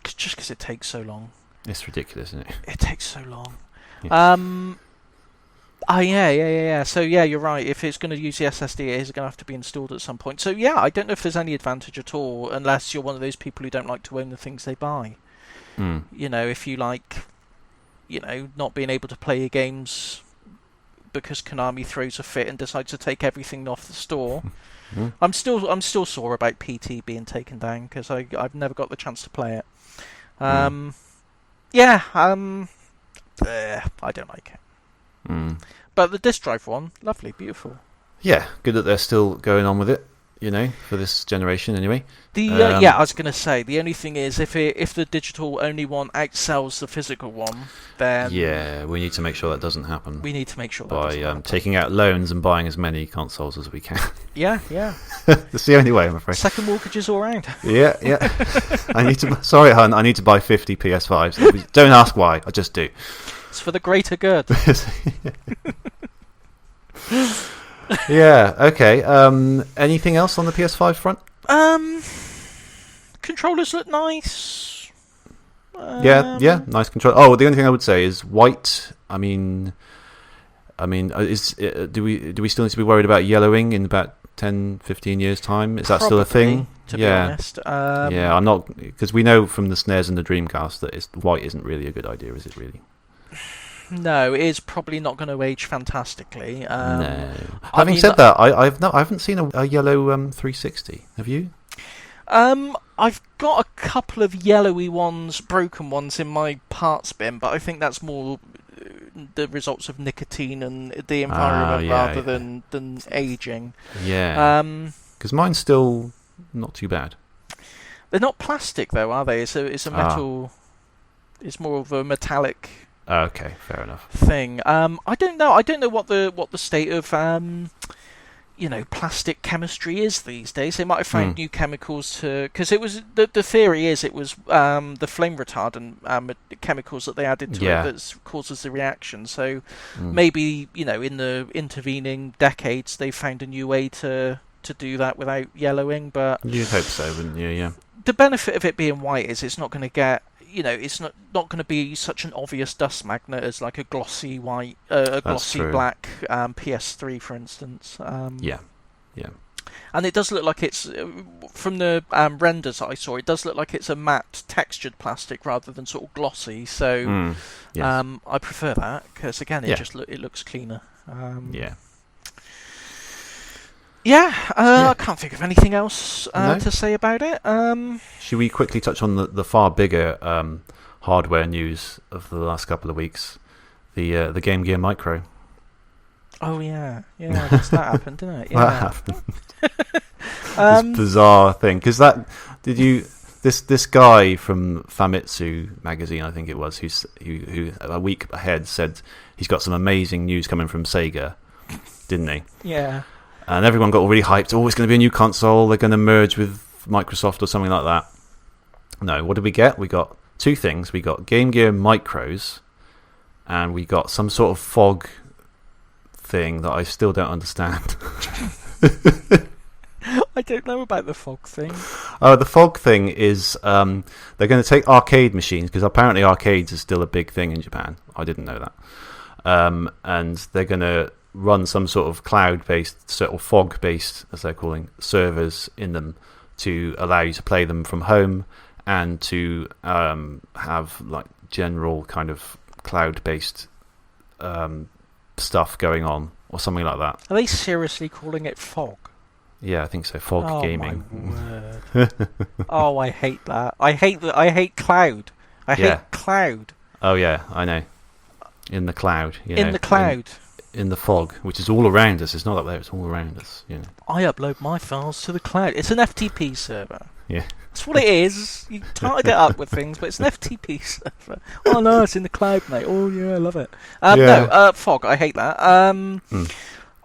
Just because it takes so long. It's ridiculous, isn't it? It takes so long. Yeah. Yeah. So you're right. If it's going to use the SSD, it is going to have to be installed at some point. So I don't know if there's any advantage at all, unless you're one of those people who don't like to own the things they buy. If you like, not being able to play your games because Konami throws a fit and decides to take everything off the store. I'm still sore about PT being taken down because I've never got the chance to play it. I don't like it. But the disc drive one, lovely, beautiful. Yeah, good that they're still going on with it. For this generation anyway. I was going to say, the only thing is, if the digital only one outsells the physical one, then we need to make sure that doesn't happen. We need to make sure that by doesn't happen. Taking out loans and buying as many consoles as we can. Yeah. That's the only way, I'm afraid. Second mortgages all round. Yeah. Sorry, hun, I need to buy 50 PS5s. Don't ask why, I just do. It's for the greater good. Yeah, okay. Anything else on the PS5 front? Controllers look nice. Nice control. Oh, the only thing I would say is white. I mean, do we still need to be worried about yellowing in about 10, 15 years' time? Is that still a thing? To be honest. I'm not, because we know from the SNES and the Dreamcast that white isn't really a good idea, is it really? No, it is probably not going to age fantastically. No. Having said that, I haven't seen a yellow 360. Have you? I've got a couple of yellowy ones, broken ones in my parts bin, but I think that's more the results of nicotine and the environment rather than aging. Yeah. Because mine's still not too bad. They're not plastic though, are they? It's a metal. It's more of a metallic. Okay, fair enough. Thing. I don't know. I don't know what the state of plastic chemistry is these days. They might have found new chemicals to, because it was the theory is it was the flame retardant chemicals that they added to it that causes the reaction. So maybe in the intervening decades they found a new way to to do that without yellowing, but You'd hope so, wouldn't you? Yeah. The benefit of it being white is it's not going to get, it's not going to be such an obvious dust magnet as like a glossy white, a glossy black PS3, for instance. Yeah. And it does look like it's, from the renders that I saw, it does look like it's a matte textured plastic rather than sort of glossy. So I prefer that because again, it looks cleaner. I can't think of anything else to say about it. Should we quickly touch on the far bigger hardware news of the last couple of weeks? The Game Gear Micro. Oh yeah, I guess that happened, didn't it? Yeah. That happened. This bizarre thing, because this guy from Famitsu magazine, I think it was, who a week ahead said he's got some amazing news coming from Sega, didn't he? Yeah. And everyone got all really hyped. Oh, it's going to be a new console. They're going to merge with Microsoft or something like that. No, what did we get? We got two things. We got Game Gear Micros, and we got some sort of fog thing that I still don't understand. I don't know about the fog thing. The fog thing is they're going to take arcade machines, because apparently arcades is still a big thing in Japan. I didn't know that. And they're going to run some sort of cloud-based, sort of fog-based, as they're calling, servers in them to allow you to play them from home and to have like general kind of cloud-based stuff going on or something like that. Are they seriously calling it fog? Yeah, I think so. Fog gaming. My word. Oh, I hate that. I hate cloud. I hate cloud. Oh yeah, I know. In the cloud. In the cloud. In the fog, which is all around us. It's not up there, it's all around us. I upload my files to the cloud. It's an FTP server. Yeah. That's what it is. You tied it up with things, but it's an FTP server. Oh no, it's in the cloud, mate. Oh yeah, I love it. No, fog, I hate that.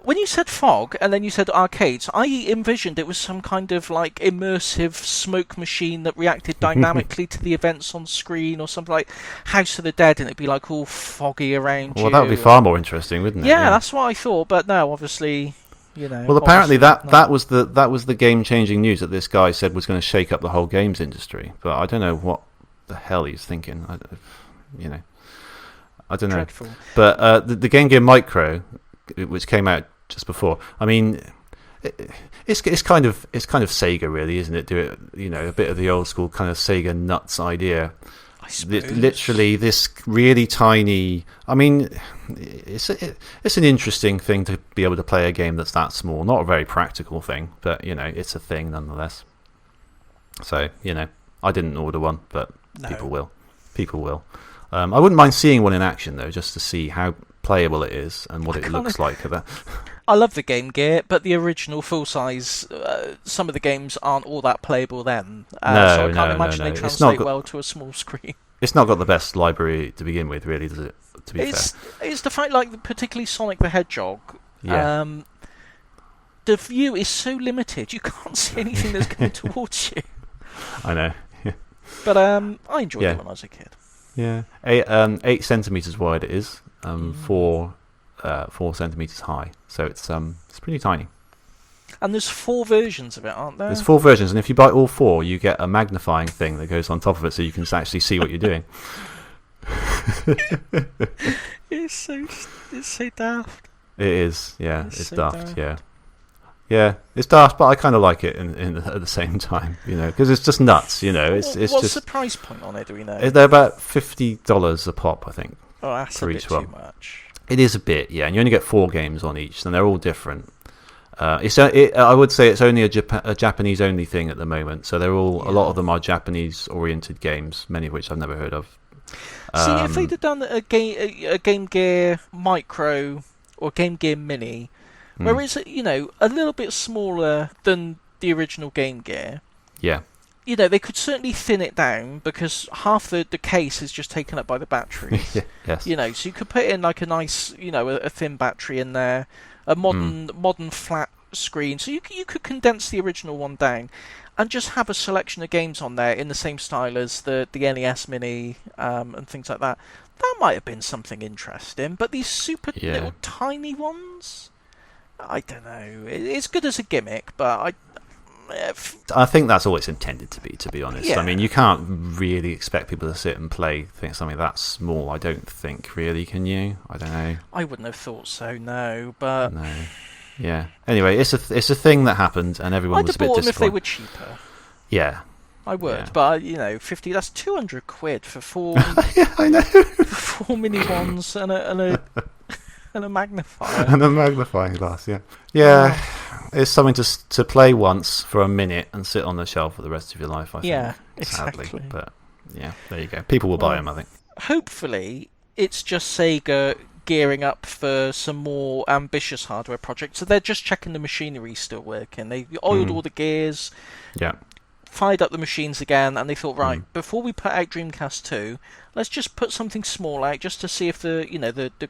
When you said fog and then you said arcades, I envisioned it was some kind of like immersive smoke machine that reacted dynamically to the events on screen, or something like House of the Dead, and it'd be like all foggy around you. Well, that would be far more interesting, wouldn't it? Yeah, that's what I thought. But no, obviously, Well, apparently that was the game-changing news that this guy said was going to shake up the whole games industry. But I don't know what the hell he's thinking. I don't know. Dreadful. But the Game Gear Micro, which came out just before, I mean, it's kind of Sega, really, isn't it? Do it, a bit of the old school kind of Sega nuts idea. Literally, this really tiny. I mean, it's an interesting thing to be able to play a game that's that small. Not a very practical thing, but it's a thing nonetheless. So I didn't order one, but people will. People will. I wouldn't mind seeing one in action though, just to see how playable it is and what it looks like. I love the Game Gear, but the original full-size, some of the games aren't all that playable then. So I can't imagine they translate well to a small screen. It's not got the best library to begin with, really, does it? To be fair. It's the fact, like, particularly Sonic the Hedgehog. Yeah. The view is so limited, you can't see anything that's coming towards you. I know. But I enjoyed it when I was a kid. Yeah. 8 centimetres wide it is, 4 centimetres high. So it's pretty tiny. And there's 4 versions of it, aren't there? There's 4 versions, and if you buy all 4, you get a magnifying thing that goes on top of it, so you can actually see what you're doing. It's so daft. It is, yeah. It's so daft, yeah. Yeah, it's daft, but I kind of like it at the same time, because it's just nuts, It's What's just the price point on it? Do we know? They're about $50 a pop, I think. Oh, that's a bit too much. It is a bit, yeah, and you only get 4 games on each, and they're all different. I would say it's only a Japanese-only thing at the moment, so they're all a lot of them are Japanese-oriented games, many of which I've never heard of. See, if they'd have done a Game Gear Micro or Game Gear Mini, where it's a little bit smaller than the original Game Gear, yeah, they could certainly thin it down because half the case is just taken up by the batteries. Yes. So you could put in like a nice, a thin battery in there. A modern flat screen, so you could condense the original one down, and just have a selection of games on there in the same style as the NES Mini and things like that. That might have been something interesting, but these super little tiny ones, I don't know. It's good as a gimmick, but I think that's all it's intended to be honest. Yeah. I mean, you can't really expect people to sit and play something that small, I don't think, really, can you? I don't know. I wouldn't have thought so, no, but... No. Yeah. Anyway, it's a thing that happened, and everyone was a bit I'd have bought them if they disappointed. were cheaper. Yeah. I would, Yeah. but, 50, that's 200 quid for four... Yeah, I know. 4 mini ones and a magnifier. And a magnifying glass, yeah. Yeah, it's something to play once for a minute and sit on the shelf for the rest of your life, I think. Yeah, sadly. exactly. But, yeah, there you go. People will buy them, I think. Hopefully, it's just Sega gearing up for some more ambitious hardware projects. So they're just checking the machinery still working. They oiled all the gears, Yeah. fired up the machines again, and they thought, right, before we put out Dreamcast 2, let's just put something small out just to see if the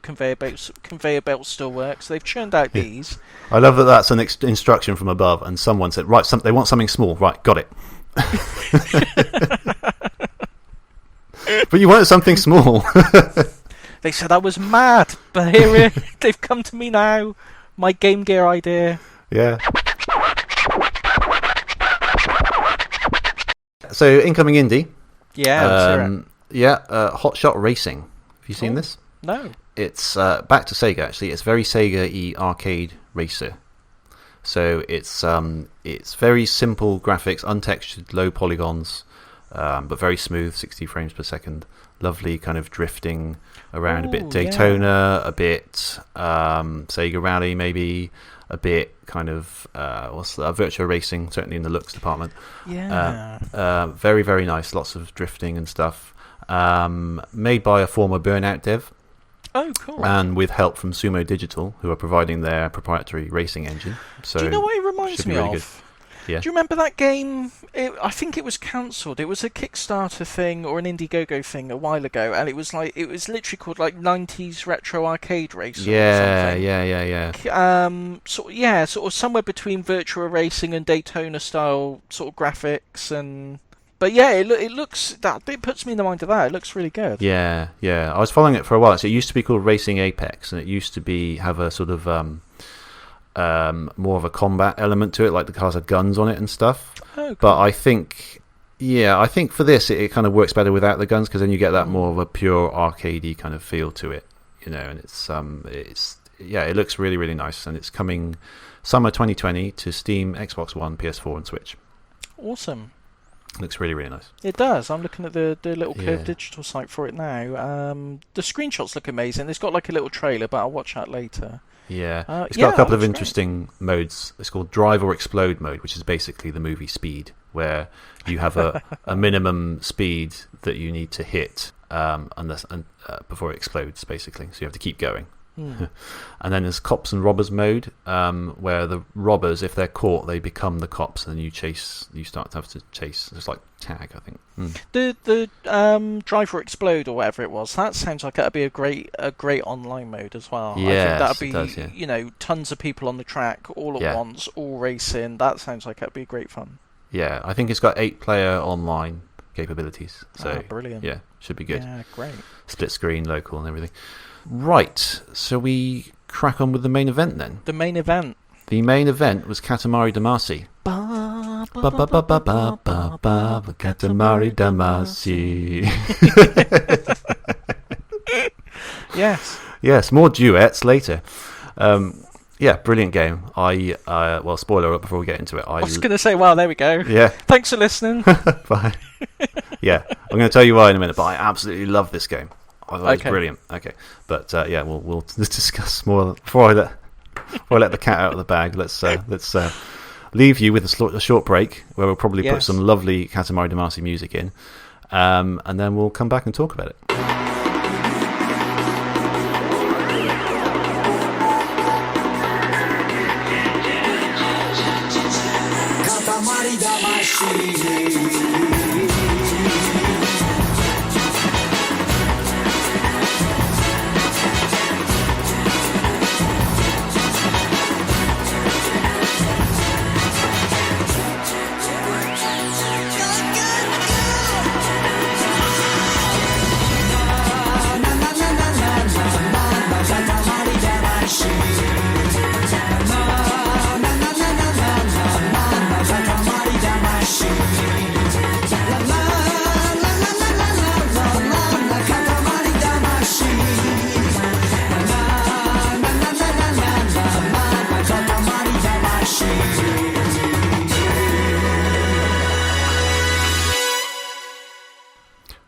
conveyor belt still works. So they've churned out these. I love that that's an instruction from above, and someone said, right, they want something small. Right, got it. But you wanted something small. They said I was mad, but here they've come to me now. My Game Gear idea. Yeah. So, incoming indie. Yeah, let's hear it. Yeah, Hot Shot Racing. Have you seen this? No. It's back to Sega, actually. It's very Sega-y arcade racer. So it's very simple graphics, untextured, low polygons, but very smooth, 60 frames per second. Lovely kind of drifting around, a bit Daytona, a bit Sega Rally maybe, a bit kind of Virtua Racing, certainly in the looks department. Yeah. Very, very nice, lots of drifting and stuff. Made by a former Burnout dev. Oh, cool. And with help from Sumo Digital, who are providing their proprietary racing engine. So do you know what it reminds me really of? Yeah. Do you remember that game? I think it was cancelled. It was a Kickstarter thing or an Indiegogo thing a while ago, and it was literally called like 90s retro arcade racer. Yeah. Sort of somewhere between Virtua Racing and Daytona style sort of graphics and. But yeah, it puts me in the mind of that. It looks really good. Yeah. I was following it for a while. So it used to be called Racing Apex, and it used to have a sort of more of a combat element to it, like the cars had guns on it and stuff. Oh, cool. But I think for this it kind of works better without the guns, because then you get that more of a pure arcadey kind of feel to it, and it looks really, really nice, and it's coming summer 2020 to Steam, Xbox One, PS4 and Switch. Awesome. Looks really, really nice. It does. I'm looking at the little Curve Digital site for it now. The screenshots look amazing. It's got like a little trailer, but I'll watch that later. Yeah, it's got a couple of interesting modes. It's called Drive or Explode mode, which is basically the movie Speed, where you have a minimum speed that you need to hit before it explodes, basically. So you have to keep going. And then there's Cops and Robbers mode, where the robbers, if they're caught, they become the cops, and you start to have to chase. It's like tag, I think. The Drive or Explode or whatever it was. That sounds like that'd be a great online mode as well. Yes, I think that'd be it does, tons of people on the track all at once, all racing. That sounds like that'd be great fun. Yeah, I think it's got 8-player online capabilities. So brilliant. Yeah, should be good. Yeah, great. Split screen, local, and everything. Right, so we crack on with the main event then. The main event. The main event was Katamari Damacy. Katamari Damacy. Yes, more duets later. Brilliant game. Spoiler alert before we get into it. I was going to say, well, there we go. Yeah. Thanks for listening. Bye. Yeah, I'm going to tell you why in a minute, but I absolutely love this game. I thought it was brilliant. Okay, but we'll discuss more before I let the cat out of the bag. Let's leave you with a short break where we'll probably put some lovely Katamari Damacy music in, and then we'll come back and talk about it. Katamari Damacy.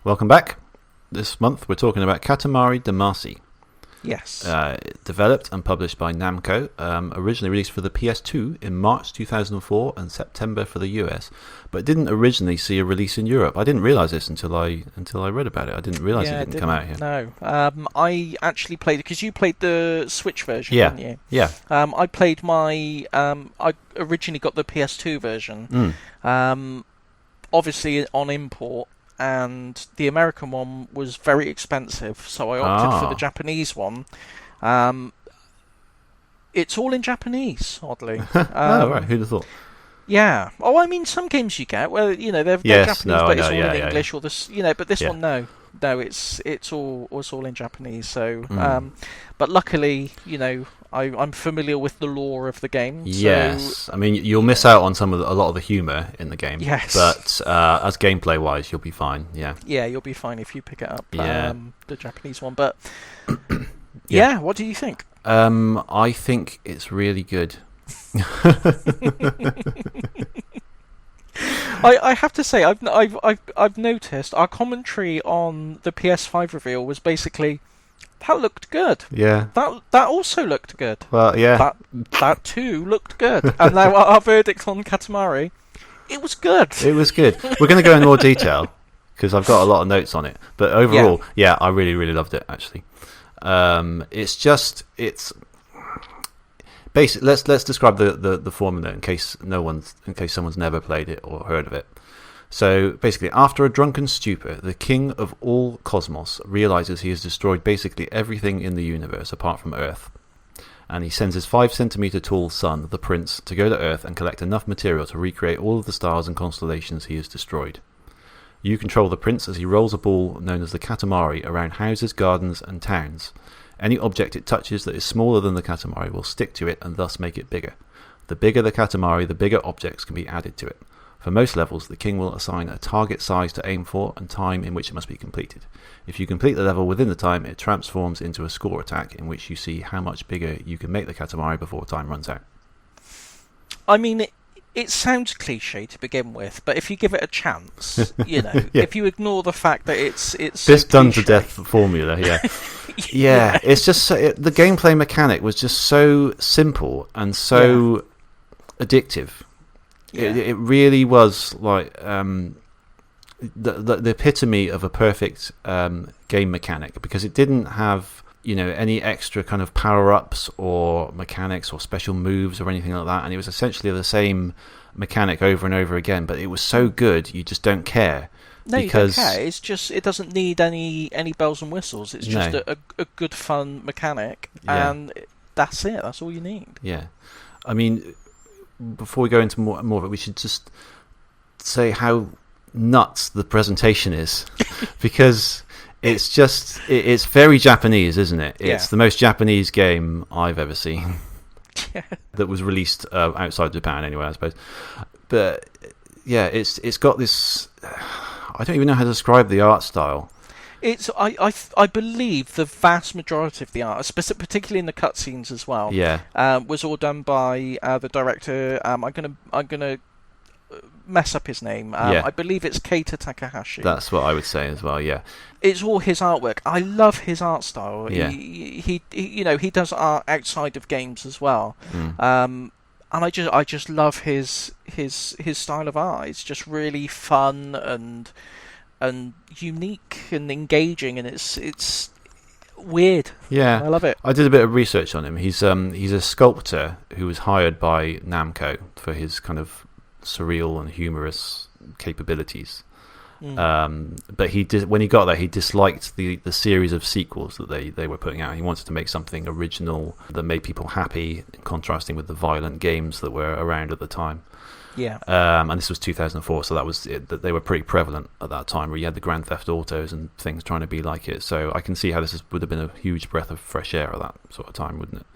Welcome back. This month we're talking about Katamari Damacy. Yes. Developed and published by Namco, originally released for the PS2 in March 2004 and September for the US, but didn't originally see a release in Europe. I didn't realise this until I read about it. I didn't realise it didn't come out here. No. I actually played it because you played the Switch version, Yeah. didn't you? Yeah. I played my... I originally got the PS2 version. Obviously on import. And the American one was very expensive, so I opted for the Japanese one. It's all in Japanese, oddly. Right, who'd have thought? Yeah. Oh, I mean, some games you get where they're Japanese, but it's all in English, or this, but this one, no, it's all in Japanese. So, but luckily, I'm familiar with the lore of the game. Yes, so, I mean you'll miss out on a lot of the humour in the game. Yes, but as gameplay wise, you'll be fine. Yeah. Yeah, you'll be fine if you pick it up. Yeah. The Japanese one, but yeah. What do you think? I think it's really good. I have to say, I've noticed our commentary on the PS5 reveal was basically that looked good. Yeah. That also looked good. Well, yeah. That too looked good. And now our verdict on Katamari, it was good. It was good. We're going to go in more detail because I've got a lot of notes on it. But overall, yeah I really, really loved it actually. It's basically, let's describe the formula in case someone's never played it or heard of it. So basically, after a drunken stupor, the king of all cosmos realizes he has destroyed basically everything in the universe apart from Earth, and he sends his 5-centimeter tall son, the prince, to go to Earth and collect enough material to recreate all of the stars and constellations he has destroyed. You control the prince as he rolls a ball known as the Katamari around houses, gardens, and towns. Any object it touches that is smaller than the Katamari will stick to it and thus make it bigger. The bigger the Katamari, the bigger objects can be added to it. For most levels, the king will assign a target size to aim for and time in which it must be completed. If you complete the level within the time, it transforms into a score attack in which you see how much bigger you can make the Katamari before time runs out. I mean, it sounds cliche to begin with, but if you give it a chance, if you ignore the fact that it's this so done to death formula, yeah, it's just the gameplay mechanic was just so simple and so addictive. Yeah. It really was like the epitome of a perfect game mechanic, because it didn't have any extra kind of power-ups or mechanics or special moves or anything like that, and it was essentially the same mechanic over and over again, but it was so good you just don't care. No, because you don't care. It's just, it doesn't need any bells and whistles. It's just a good fun mechanic, and that's it. That's all you need. Yeah. I mean, before we go into more of it, we should just say how nuts the presentation is, because it's very Japanese, isn't it? It's the most Japanese game I've ever seen. That was released outside Japan anyway, I suppose. But yeah, it's got this. I don't even know how to describe the art style. It's I believe the vast majority of the art, particularly in the cutscenes as well, was all done by the director. I'm gonna mess up his name. I believe it's Keita Takahashi. That's what I would say as well. Yeah, it's all his artwork. I love his art style. Yeah. He does art outside of games as well. And I just love his style of art. It's just really fun and unique and engaging, and it's weird. Yeah, I love it. I did a bit of research on him. He's a sculptor who was hired by Namco for his kind of surreal and humorous capabilities. But when he got there, he disliked the series of sequels that they were putting out. He wanted to make something original that made people happy, contrasting with the violent games that were around at the time. Yeah. And this was 2004, so that they were pretty prevalent at that time, where you had the Grand Theft Autos and things trying to be like it. So I can see how would have been a huge breath of fresh air at that sort of time, wouldn't it?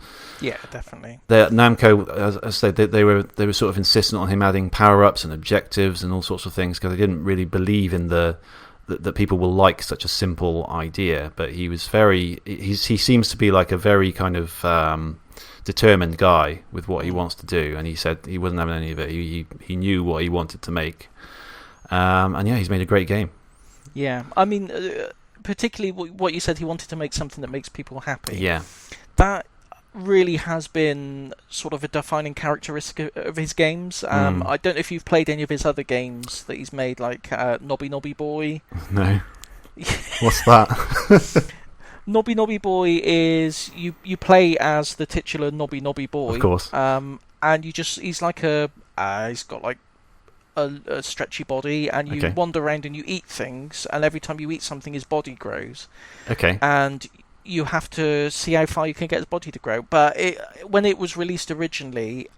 Yeah, definitely. Namco, as I said, they were sort of insistent on him adding power-ups and objectives and all sorts of things, because they didn't really believe in that people will like such a simple idea. But he seems to be like a very kind of determined guy with what he wants to do, and he said he wasn't having any of it. He knew what he wanted to make, and he's made a great game. Yeah, I mean, particularly what you said, he wanted to make something that makes people happy. Yeah. That really has been sort of a defining characteristic of his games. I don't know if you've played any of his other games that he's made, like Nobby Nobby Boy. No. What's that? Nobby Nobby Boy is you play as the titular Nobby Nobby Boy. Of course. And he's like he's got like a stretchy body, and you wander around and you eat things, and every time you eat something, his body grows. Okay. And you have to see how far you can get his body to grow. But when it was released originally,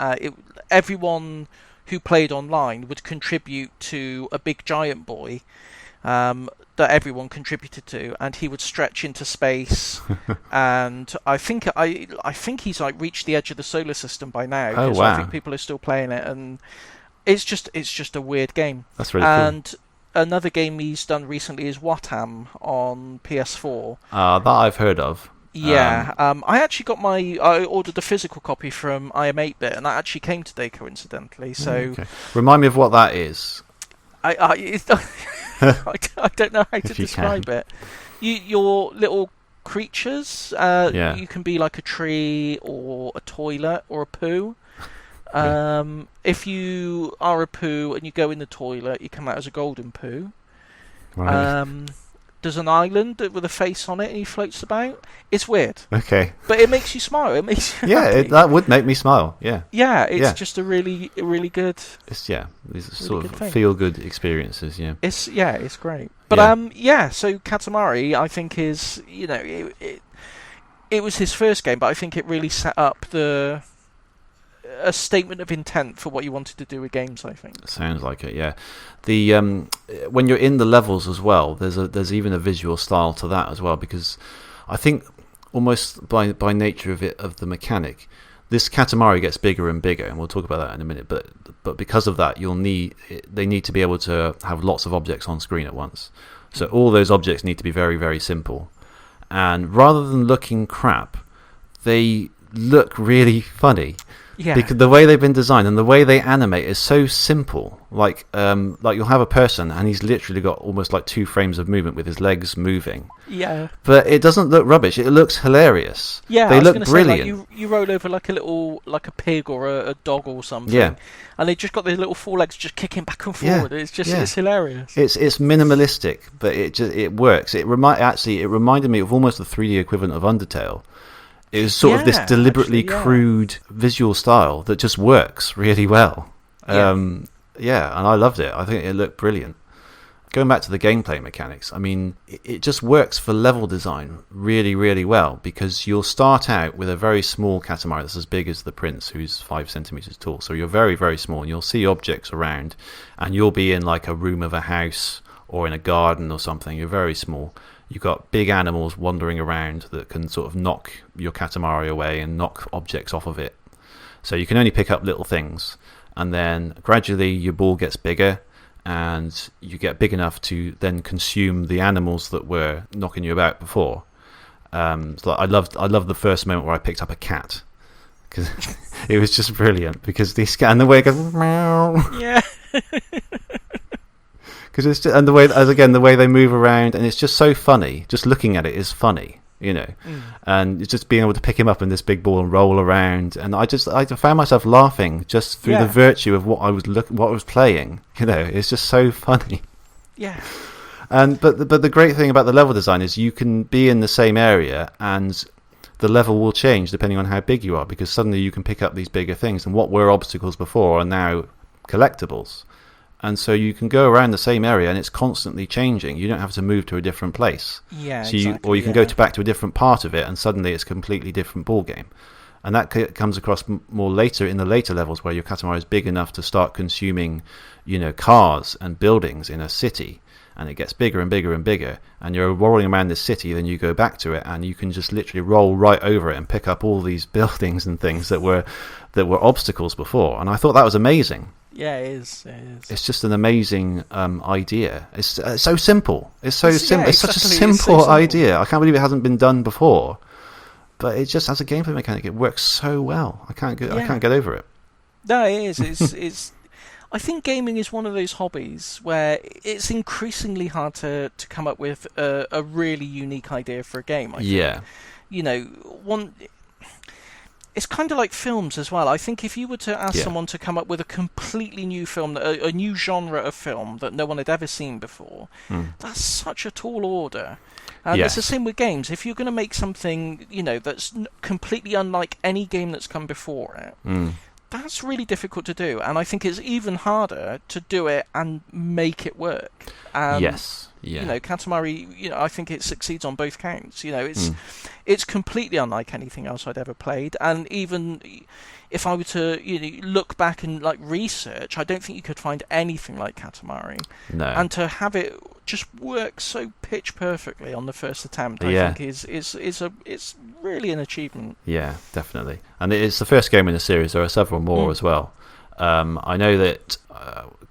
everyone who played online would contribute to a big giant boy that everyone contributed to, and he would stretch into space. And I think he's like reached the edge of the solar system by now. Oh wow! I think people are still playing it, and it's just a weird game. That's really cool. And another game he's done recently is Watam on PS4. That I've heard of. Yeah, I ordered a physical copy from IM8-bit, and that actually came today coincidentally. So, remind me of what that is. I don't know how to describe it. Your little creatures. You can be like a tree or a toilet or a poo. If you are a poo and you go in the toilet, you come out as a golden poo. Right. There's an island with a face on it, and he floats about. It's weird. Okay. But it makes you smile. It makes you happy. That would make me smile. Yeah. Yeah, it's just a really good. These are sort of feel-good experiences. Yeah. It's great. But so Katamari, I think is it was his first game, but I think it really set up a statement of intent for what you wanted to do with games, I think. Sounds like it, yeah. The when you're in the levels as well, there's even a visual style to that as well, because I think almost by nature of the mechanic, this Katamari gets bigger and bigger, and we'll talk about that in a minute. But because of that, they need to be able to have lots of objects on screen at once. So all those objects need to be very, very simple, and rather than looking crap, they look really funny. Yeah. Because the way they've been designed and the way they animate is so simple. Like you'll have a person and he's literally got almost like 2 frames of movement with his legs moving. Yeah. But it doesn't look rubbish. It looks hilarious. Yeah, they look brilliant. Say, like, you roll over like a pig or a dog or something. Yeah. And they just got their little 4 legs just kicking back and forward. Yeah. It's hilarious. It's minimalistic, but it works. It reminded me of almost the 3D equivalent of Undertale. It was sort of this deliberately crude visual style that just works really well. And I loved it. I think it looked brilliant. Going back to the gameplay mechanics, I mean, it just works for level design really, really well, because you'll start out with a very small Katamari that's as big as the Prince, who's 5 centimeters tall. So you're very, very small, and you'll see objects around, and you'll be in like a room of a house or in a garden or something. You're very small. You've got big animals wandering around that can sort of knock your Katamari away and knock objects off of it. So you can only pick up little things. And then gradually your ball gets bigger, and you get big enough to then consume the animals that were knocking you about before. So I loved the first moment where I picked up a cat, because it was just brilliant. Because and the way it goes, meow. Yeah. Because the way they move around, and it's just so funny. Just looking at it is funny, and it's just being able to pick him up in this big ball and roll around. And I found myself laughing just through the virtue of what I was playing. It's just so funny. Yeah. But the great thing about the level design is you can be in the same area and the level will change depending on how big you are, because suddenly you can pick up these bigger things, and what were obstacles before are now collectibles. And so you can go around the same area, and it's constantly changing. You don't have to move to a different place. Yeah, so you can go back to a different part of it, and suddenly it's a completely different ball game. And that comes across more later in the later levels, where your Katamari is big enough to start consuming, cars and buildings in a city, and it gets bigger and bigger and bigger. And you're rolling around this city, then you go back to it, and you can just literally roll right over it and pick up all these buildings and things that were obstacles before. And I thought that was amazing. Yeah, it is. It's just an amazing idea. It's so simple. It's so simple. Yeah, it's such a exactly. simple idea. I can't believe it hasn't been done before. But it just, as a gameplay mechanic, it works so well. I can't get over it. No, it is. I think gaming is one of those hobbies where it's increasingly hard to come up with a really unique idea for a game. I think. Yeah. You know, one. It's kind of like films as well. I think if you were to ask someone to come up with a completely new film, a new genre of film that no one had ever seen before, that's such a tall order. And it's the same with games. If you're going to make something, you know, that's completely unlike any game that's come before it, that's really difficult to do. And I think it's even harder to do it and make it work. Yes. Yeah. You know, Katamari, you know, I think it succeeds on both counts. You know, it's completely unlike anything else I'd ever played. And even if I were to, you know, look back and like research, I don't think you could find anything like Katamari. No. And to have it just work so pitch perfectly on the first attempt, I think is really an achievement. Yeah, definitely. And it's the first game in the series. There are several more as well. I know that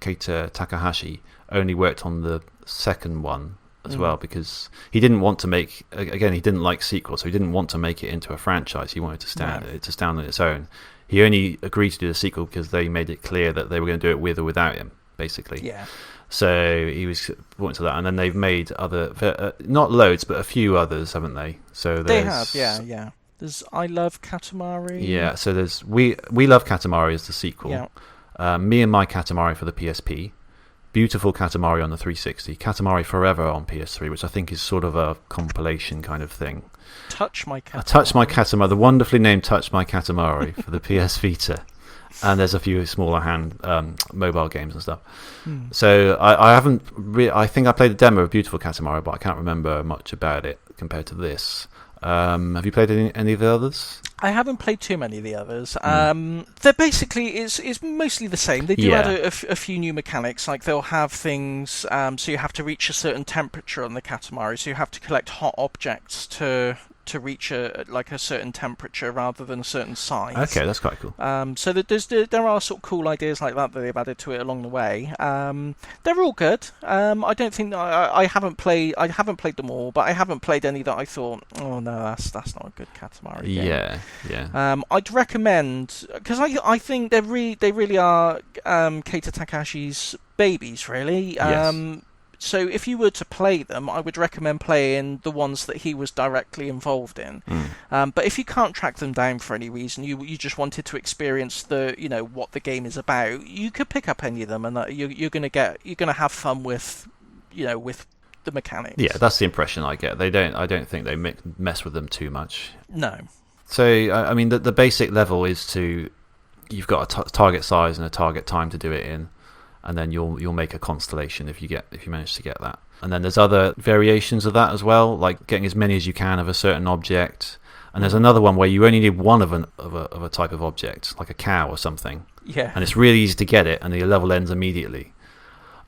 Keita Takahashi only worked on the second one as well, because he didn't want to make, again, he didn't like sequels, so he didn't want to make it into a franchise. He wanted to stand on its own. He only agreed to do the sequel because they made it clear that they were going to do it with or without him, basically. Yeah. So he was brought into that, and then they've made other, not loads, but a few others, haven't they? So they have, yeah. There's I Love Katamari. Yeah, so there's We Love Katamari is the sequel. Yeah. Me and My Katamari for the PSP. Beautiful Katamari on the 360, Katamari Forever on PS3, which I think is sort of a compilation kind of thing. Touch My Katamari. Touch My Katamari, the wonderfully named Touch My Katamari for the PS Vita. And there's a few smaller mobile games and stuff. So I haven't I think I played a demo of Beautiful Katamari, but I can't remember much about it compared to this. Have you played any of the others? I haven't played too many of the others. They're basically it's mostly the same. They do add a few new mechanics, like they'll have things. So you have to reach a certain temperature on the Katamari, so you have to collect hot objects to reach a certain temperature rather than a certain size. Okay, that's quite cool. So there are sort of cool ideas like that they've added to it along the way. They're all good. I don't think I haven't played them all, but I haven't played any that I thought, oh no, that's not a good Katamari game. Yeah. I'd recommend, because I think they really are Keita Takahashi's babies, really. Yes. So if you were to play them, I would recommend playing the ones that he was directly involved in. But if you can't track them down for any reason, you just wanted to experience what the game is about, you could pick up any of them, and you're gonna have fun with the mechanics. Yeah, that's the impression I get. I don't think they mess with them too much. No. So I mean, the basic level is you've got a target size and a target time to do it in. And then you'll make a constellation if you manage to get that. And then there's other variations of that as well, like getting as many as you can of a certain object. And there's another one where you only need one of a type of object, like a cow or something. Yeah. And it's really easy to get it, and the level ends immediately.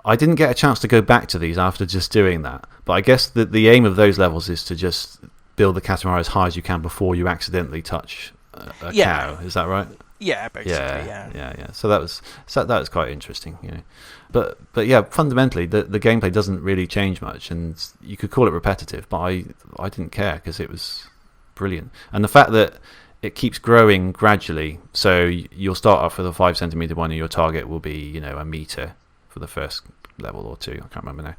I didn't get a chance to go back to these after just doing that, but I guess the aim of those levels is to just build the Katamari as high as you can before you accidentally touch a cow. Is that right? Yeah, basically, yeah. So that was quite interesting, But yeah, fundamentally, the gameplay doesn't really change much, and you could call it repetitive, but I didn't care because it was brilliant. And the fact that it keeps growing gradually, so you'll start off with a 5 centimeter one, and your target will be a meter for the first level or two. I can't remember now.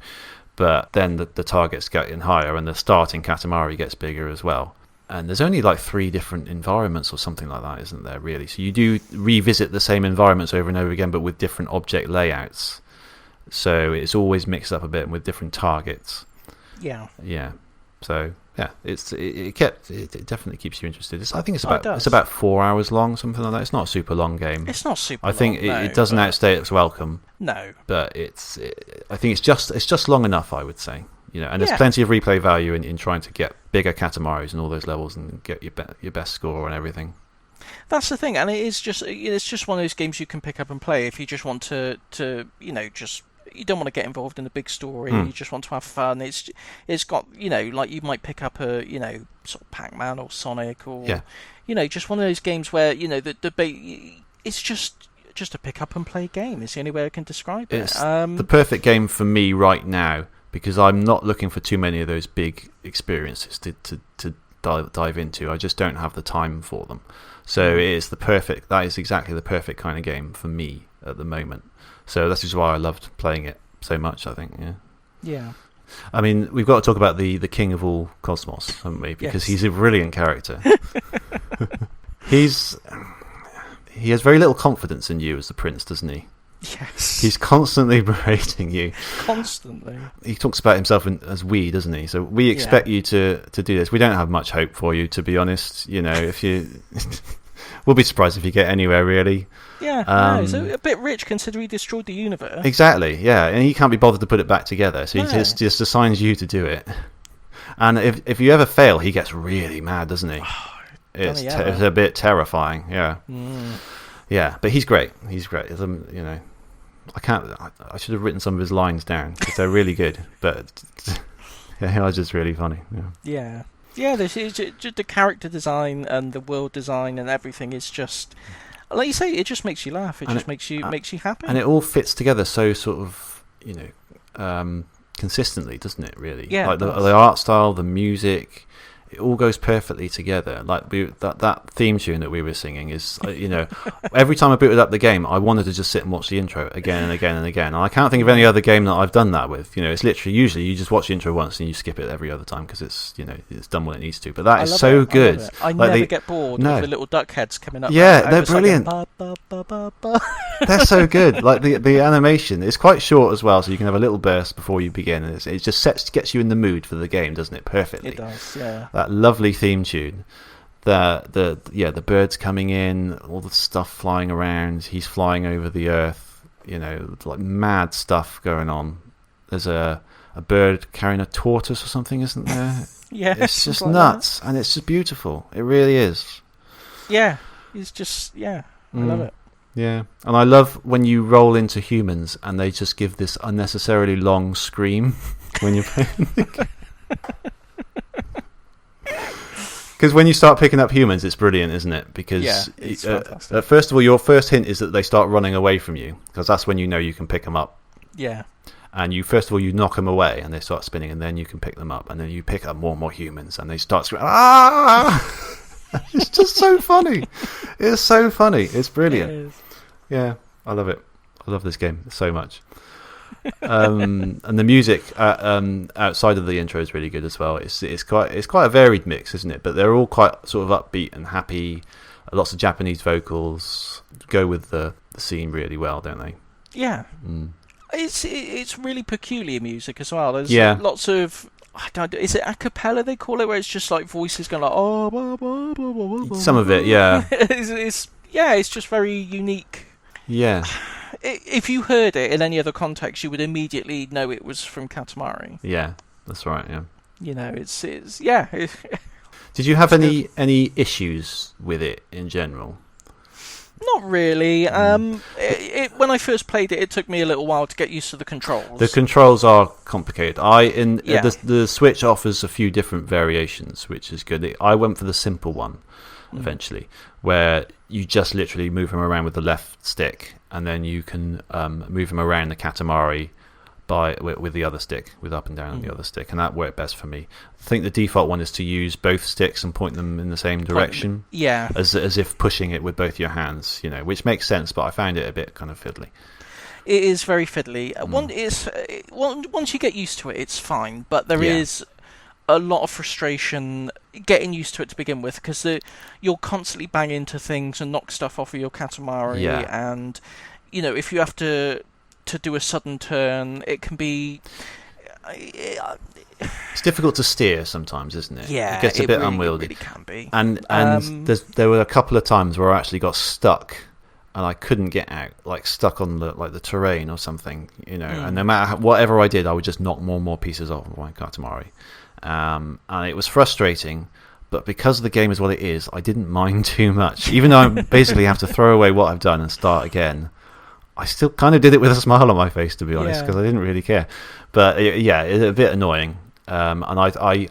But then the targets getting higher, and the starting Katamari gets bigger as well. And there's only like 3 different environments or something like that, isn't there, really? So you do revisit the same environments over and over again, but with different object layouts. So it's always mixed up a bit with different targets. Yeah. Yeah. So yeah, it definitely keeps you interested. I think it's about 4 hours long, something like that. It's not a super long game. It's not super. I think long, it doesn't outstay its welcome. No. But I think it's just long enough, I would say. And there's plenty of replay value in trying to get bigger Katamaris and all those levels and get your best score and everything. That's the thing, and it's just one of those games you can pick up and play if you just want to you don't want to get involved in the big story. You just want to have fun. It's got like you might pick up a sort of Pac-Man or Sonic or just one of those games where it's just a pick up and play game. It's the only way I can describe it. It's the perfect game for me right now, because I'm not looking for too many of those big experiences to dive into. I just don't have the time for them. So that is exactly the perfect kind of game for me at the moment. So that's just why I loved playing it so much, I think. Yeah. I mean, we've got to talk about the king of all cosmos, haven't we? Because he's a brilliant character. He has very little confidence in you as the prince, doesn't he? Yes. He's constantly berating you. Constantly. He talks about himself as we, doesn't he? So we expect you to do this. We don't have much hope for you, to be honest. If you... we'll be surprised if you get anywhere, really. Yeah, no, so a bit rich considering he destroyed the universe. Exactly, yeah. And he can't be bothered to put it back together, so he just assigns you to do it. And if you ever fail, he gets really mad, doesn't he? It's a bit terrifying, yeah. Yeah, but he's great. He's great. I should have written some of his lines down because they're really good, but they are just really funny. Yeah. Just the character design and the world design and everything is just, like you say, it just makes you laugh. It makes you happy, and it all fits together so sort of consistently, doesn't it? Really, like the art style, the music. It all goes perfectly together. Like that theme tune that we were singing is, every time I booted up the game, I wanted to just sit and watch the intro again and again and again. And I can't think of any other game that I've done that with. It's literally usually you just watch the intro once and you skip it every other time because it's it's done what it needs to. But that is so good. I never get bored of the little duck heads coming up. Yeah, they're brilliant. They're so good. Like the animation is quite short as well, so you can have a little burst before you begin. And it just gets you in the mood for the game, doesn't it? Perfectly. It does. Yeah. That lovely theme tune, the birds coming in, all the stuff flying around. He's flying over the earth, like mad stuff going on. There's a bird carrying a tortoise or something, isn't there? Yeah, it's just like nuts, and it's just beautiful. It really is. Yeah, it's just I love it. Yeah, and I love when you roll into humans and they just give this unnecessarily long scream when you're playing the game. Because when you start picking up humans, it's brilliant, isn't it? Because it's first of all, your first hint is that they start running away from you, because that's when you know you can pick them up. Yeah. And you first of all you knock them away, and they start spinning, and then you can pick them up, and then you pick up more and more humans, and they start screaming. Ah! It's just so funny. It's so funny. It's brilliant. It is. Yeah, I love it. I love this game so much. And the music outside of the intro is really good as well. It's quite a varied mix, isn't it? But they're all quite sort of upbeat and happy. Lots of Japanese vocals go with the scene really well, don't they? Yeah. It's really peculiar music as well. There's lots of, is it a cappella they call it, where it's just like voices going like some of it, yeah. It's just very unique. Yeah. If you heard it in any other context, you would immediately know it was from Katamari. Yeah, that's right. Yeah. It's Did you have any issues with it in general? Not really. When I first played it, it took me a little while to get used to the controls. The controls are complicated. The Switch offers a few different variations, which is good. I went for the simple one eventually, where you just literally move him around with the left stick, and then you can move him around the Katamari with the other stick, with up and down on the other stick, and that worked best for me. I think the default one is to use both sticks and point them in the same direction. Yeah. As if pushing it with both your hands, which makes sense, but I found it a bit kind of fiddly. It is very fiddly. Once you get used to it, it's fine, but there is a lot of frustration getting used to it to begin with, because you'll constantly bang into things and knock stuff off of your Katamari, and if you have to do a sudden turn, it can be it's difficult to steer sometimes, isn't it? Yeah, it gets a bit unwieldy. It really can be. And there were a couple of times where I actually got stuck and I couldn't get out, like stuck on the terrain or something, and no matter whatever I did, I would just knock more and more pieces off of my Katamari. And it was frustrating, but because the game is what it is, I didn't mind too much. Even though I basically have to throw away what I've done and start again, I still kind of did it with a smile on my face, to be honest, because I didn't really care. But it's a bit annoying. And I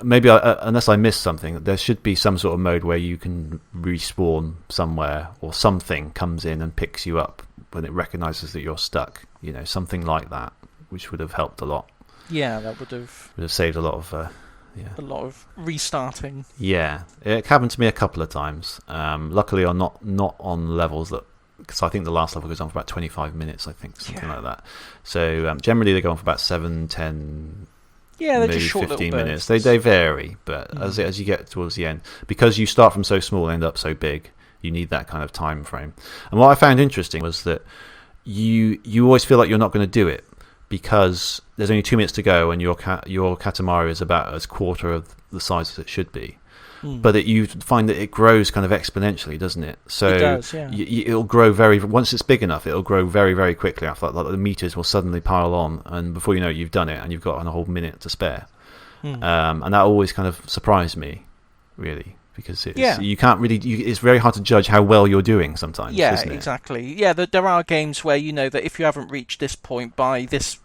maybe unless I missed something, there should be some sort of mode where you can respawn somewhere, or something comes in and picks you up when it recognises that you're stuck. Something like that, which would have helped a lot. Yeah, that would have saved a lot of a lot of restarting. Yeah, it happened to me a couple of times. Luckily, not on levels that because I think the last level goes on for about 25 minutes, I think, something like that. So generally they go on for about 7, 10, they're maybe just short 15 little minutes. bursts. They vary, but as you get towards the end, because you start from so small and end up so big, you need that kind of time frame. And what I found interesting was that you always feel like you're not going to do it, because there's only 2 minutes to go and your Katamari is about as quarter of the size as it should be. But you find that it grows kind of exponentially, doesn't it? So it does, yeah. It'll grow once it's big enough, it'll grow very, very quickly. After that, like the meters will suddenly pile on, and before you know it, you've done it, and you've got a whole minute to spare. And that always kind of surprised me, really, because you can't really. It's very hard to judge how well you're doing sometimes. Yeah, isn't it? exactly. Yeah, there are games where you know that if you haven't reached this point by this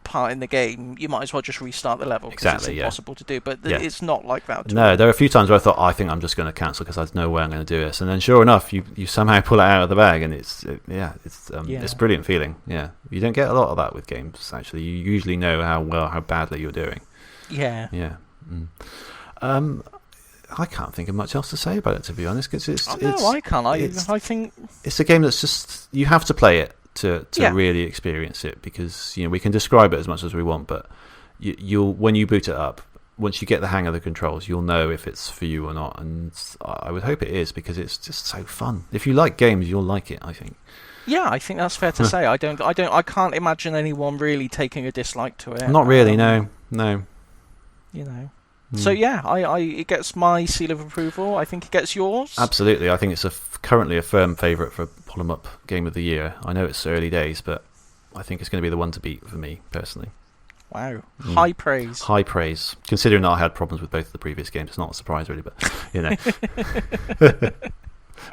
part in the game, you might as well just restart the level, because Exactly, it's impossible to do. But it's not like that at all. No, there are a few times where I thought, I think I'm just going to cancel because there's no way I'm going to do this, and then sure enough, you somehow pull it out of the bag, and it's a brilliant feeling. Yeah, you don't get a lot of that with games. Actually, you usually know how badly you're doing. Yeah. I can't think of much else to say about it, to be honest. I can't. I think it's a game that's just, you have to play it to really experience it, because we can describe it as much as we want, but you'll when you boot it up, once you get the hang of the controls, you'll know if it's for you or not, and I would hope it is, because it's just so fun. If you like games, you'll like it, I think. Yeah, I think that's fair to say. I can't imagine anyone really taking a dislike to it. Not really, no. So it gets my seal of approval. I think it gets yours. Absolutely, I think it's currently a firm favourite for Pull 'em Up Game of the Year. I know it's early days, but I think it's going to be the one to beat for me personally. Wow, high praise. High praise, considering that I had problems with both of the previous games. It's not a surprise really, but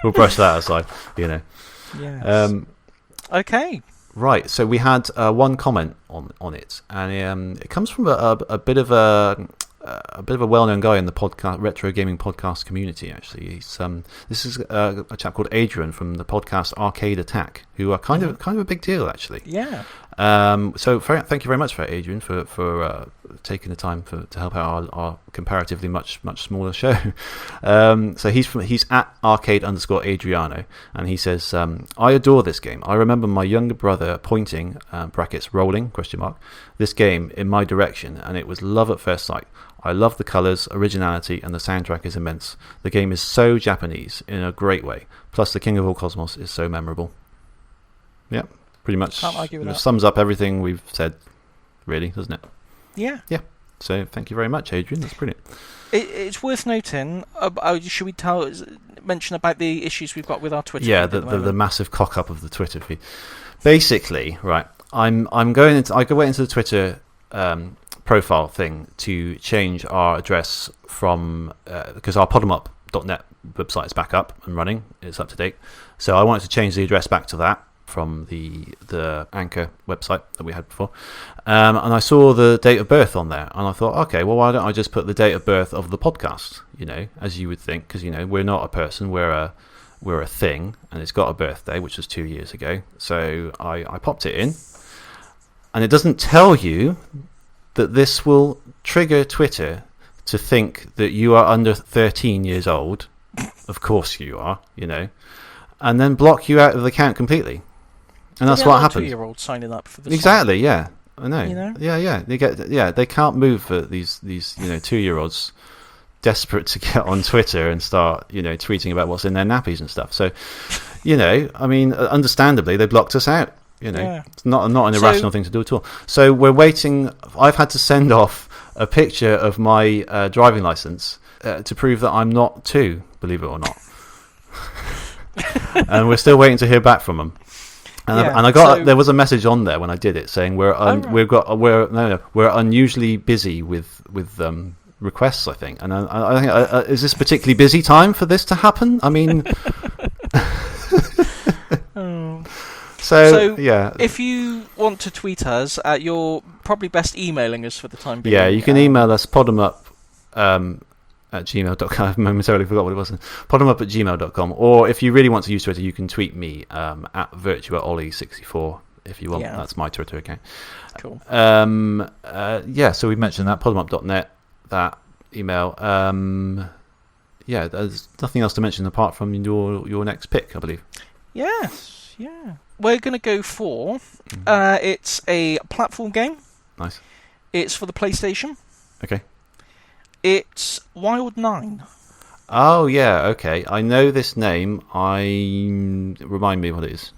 we'll brush that aside. Yes. Okay. Right, so we had one comment on it, and it comes from a bit of a well-known guy in the retro gaming podcast community. Actually, this is a chap called Adrian from the podcast Arcade Attack, who are kind of a big deal, actually. Yeah. So thank you very much for Adrian for taking the time to help out our comparatively much smaller show. So he's at arcade_Adriano, and he says, I adore this game. I remember my younger brother pointing (rolling?) this game in my direction, and it was love at first sight. I love the colours, originality, and the soundtrack is immense. The game is so Japanese in a great way. Plus, the King of All Cosmos is so memorable. Yeah, pretty much sums up everything we've said, really, doesn't it? Yeah. Yeah. So, thank you very much, Adrian. That's brilliant. It's worth noting. Should we mention about the issues we've got with our Twitter? Yeah, the massive cock up of the Twitter feed. Basically, right. I go into the Twitter profile thing to change our address from because our podemup.net website is back up and running. It's up to date. So I wanted to change the address back to that from the Anchor website that we had before. And I saw the date of birth on there, and I thought, okay, well, why don't I just put the date of birth of the podcast, as you would think, because, we're not a person, we're a thing, and it's got a birthday, which was 2 years ago. So I popped it in, and it doesn't tell you that this will trigger Twitter to think that you are under 13 years old. Of course you are, and then block you out of the account completely. And that's what happened. 2-year-olds signing up for this. Exactly, yeah. I know. Yeah. They can't move for these 2-year-olds desperate to get on Twitter and start, tweeting about what's in their nappies and stuff. So, understandably they blocked us out. It's not an irrational thing to do at all. So we're waiting. I've had to send off a picture of my driving license to prove that I'm not 2, believe it or not. And we're still waiting to hear back from them. And I got there was a message on there when I did it saying we're unusually busy with requests, I think. And I think is this a particularly busy time for this to happen? I mean. So yeah. If you want to tweet us, you're probably best emailing us for the time being. Yeah, you can email us podemup at gmail.com. I've momentarily forgot what it was. podemup@gmail.com. Or if you really want to use Twitter, you can tweet me at virtuaollie64 if you want. Yeah. That's my Twitter account. Cool. So we mentioned that, podemup.net, that email. There's nothing else to mention apart from your next pick, I believe. Yes. Yeah. We're going to go for... it's a platform game. Nice. It's for the PlayStation. Okay. It's Wild 9. Oh, yeah, okay. I know this name. Remind me what it is.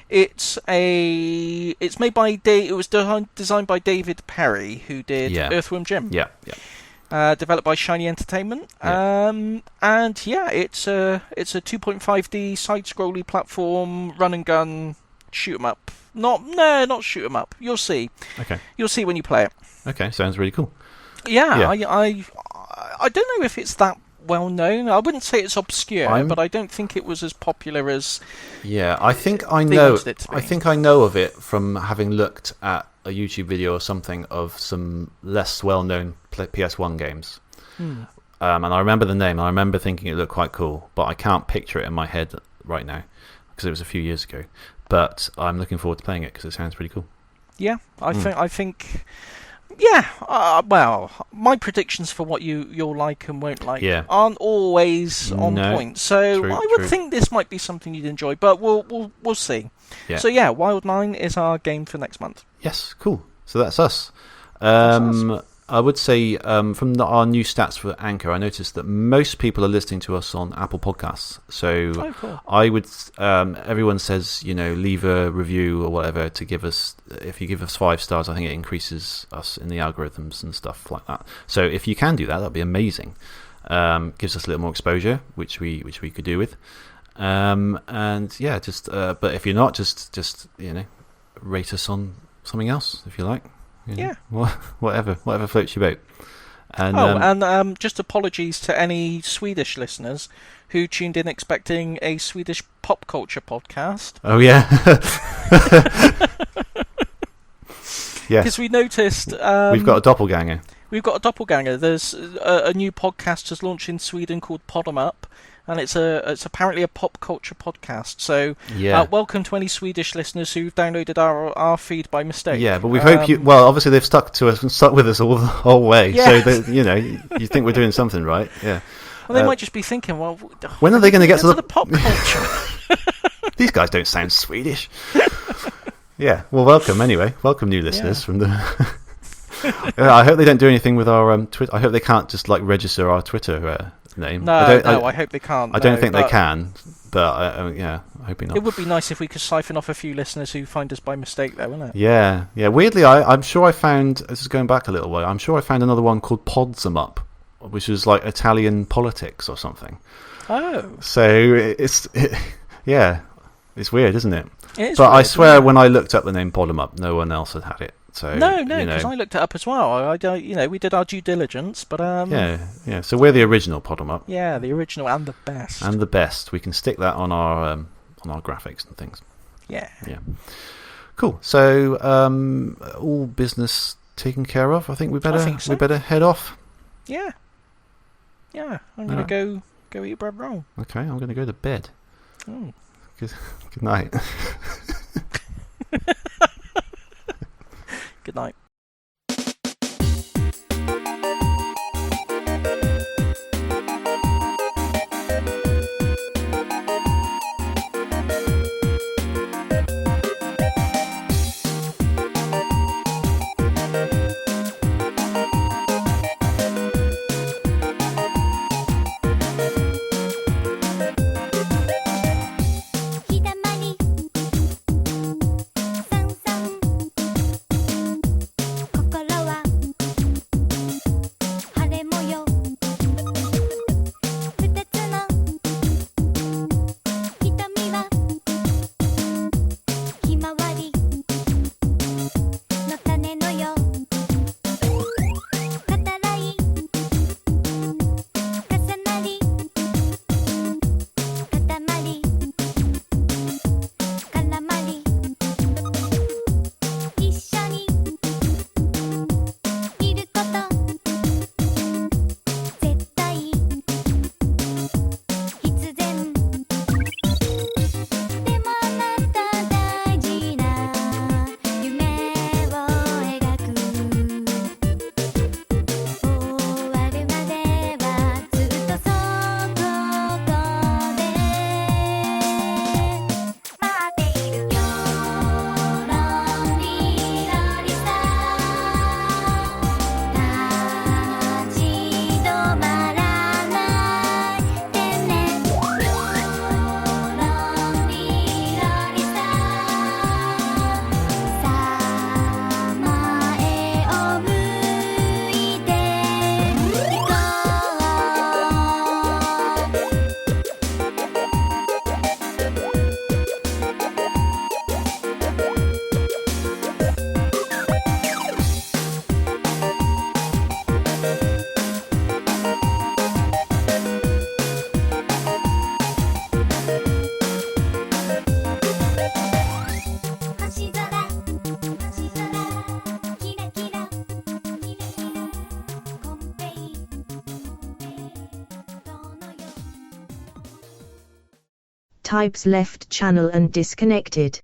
It's made by it was designed by David Perry, who did Earthworm Jim. Yeah. Developed by Shiny Entertainment. Yeah. And yeah, it's a 2.5D side-scrolly platform, run and gun, shoot 'em up. Not shoot 'em up. You'll see. Okay. You'll see when you play it. Okay, sounds really cool. Yeah. I don't know if it's that well known. I wouldn't say it's obscure, but I don't think it was as popular as. Yeah, I think I know. It to be. I think I know of it from having looked at a YouTube video or something of some less well-known PS1 games. And I remember the name. And I remember thinking it looked quite cool, but I can't picture it in my head right now because it was a few years ago. But I'm looking forward to playing it because it sounds pretty cool. Yeah, I think. Yeah, well, my predictions for what you'll like and won't like aren't always on point. So I would think this might be something you'd enjoy, but we'll see. Yeah. So yeah, Wild 9 is our game for next month. Yes, cool. So that's us. I would say from our new stats for Anchor, I noticed that most people are listening to us on Apple Podcasts. So cool. I would, everyone says, leave a review or whatever to give us. If you give us 5 stars, I think it increases us in the algorithms and stuff like that. So if you can do that, that'd be amazing. Gives us a little more exposure, which we could do with. And yeah, but if you're not, just rate us on something else if you like. Yeah. Whatever floats your boat. And just apologies to any Swedish listeners who tuned in expecting a Swedish pop culture podcast. Oh yeah. Yes. Because we noticed we've got a doppelganger. There's a new podcast has launched in Sweden called Pod 'em Up. And it's apparently a pop culture podcast. So welcome to any Swedish listeners who've downloaded our feed by mistake. Yeah, but we hope you. Well, obviously they've stuck with us all the whole way. Yeah. So you think we're doing something right. Yeah. Well, they might just be thinking, well, when are they going to get to the pop culture? These guys don't sound Swedish. Yeah. Well, welcome anyway. Welcome new listeners from the. I hope they don't do anything with our Twitter. I hope they can't just register our Twitter. Name. No, I hope they can't. I don't think they can, but I hope not. It would be nice if we could siphon off a few listeners who find us by mistake, though, wouldn't it? Yeah. Weirdly, I'm sure I found. This is going back a little way. I'm sure I found another one called Pods 'em Up, which was like Italian politics or something. Oh. So it's weird, isn't it? It is but weird, I swear, when I looked up the name Pod 'em Up, no one else had it. So, no, because I looked it up as well. We did our due diligence, but yeah. So we're the original Pod 'em Up. Yeah, the original and the best. We can stick that on our graphics and things. Yeah. Cool. So all business taken care of. I think we better head off. Yeah. I'm gonna go eat bread roll. Okay, I'm gonna go to bed. Oh. Good night. Good night. Types left channel and disconnected.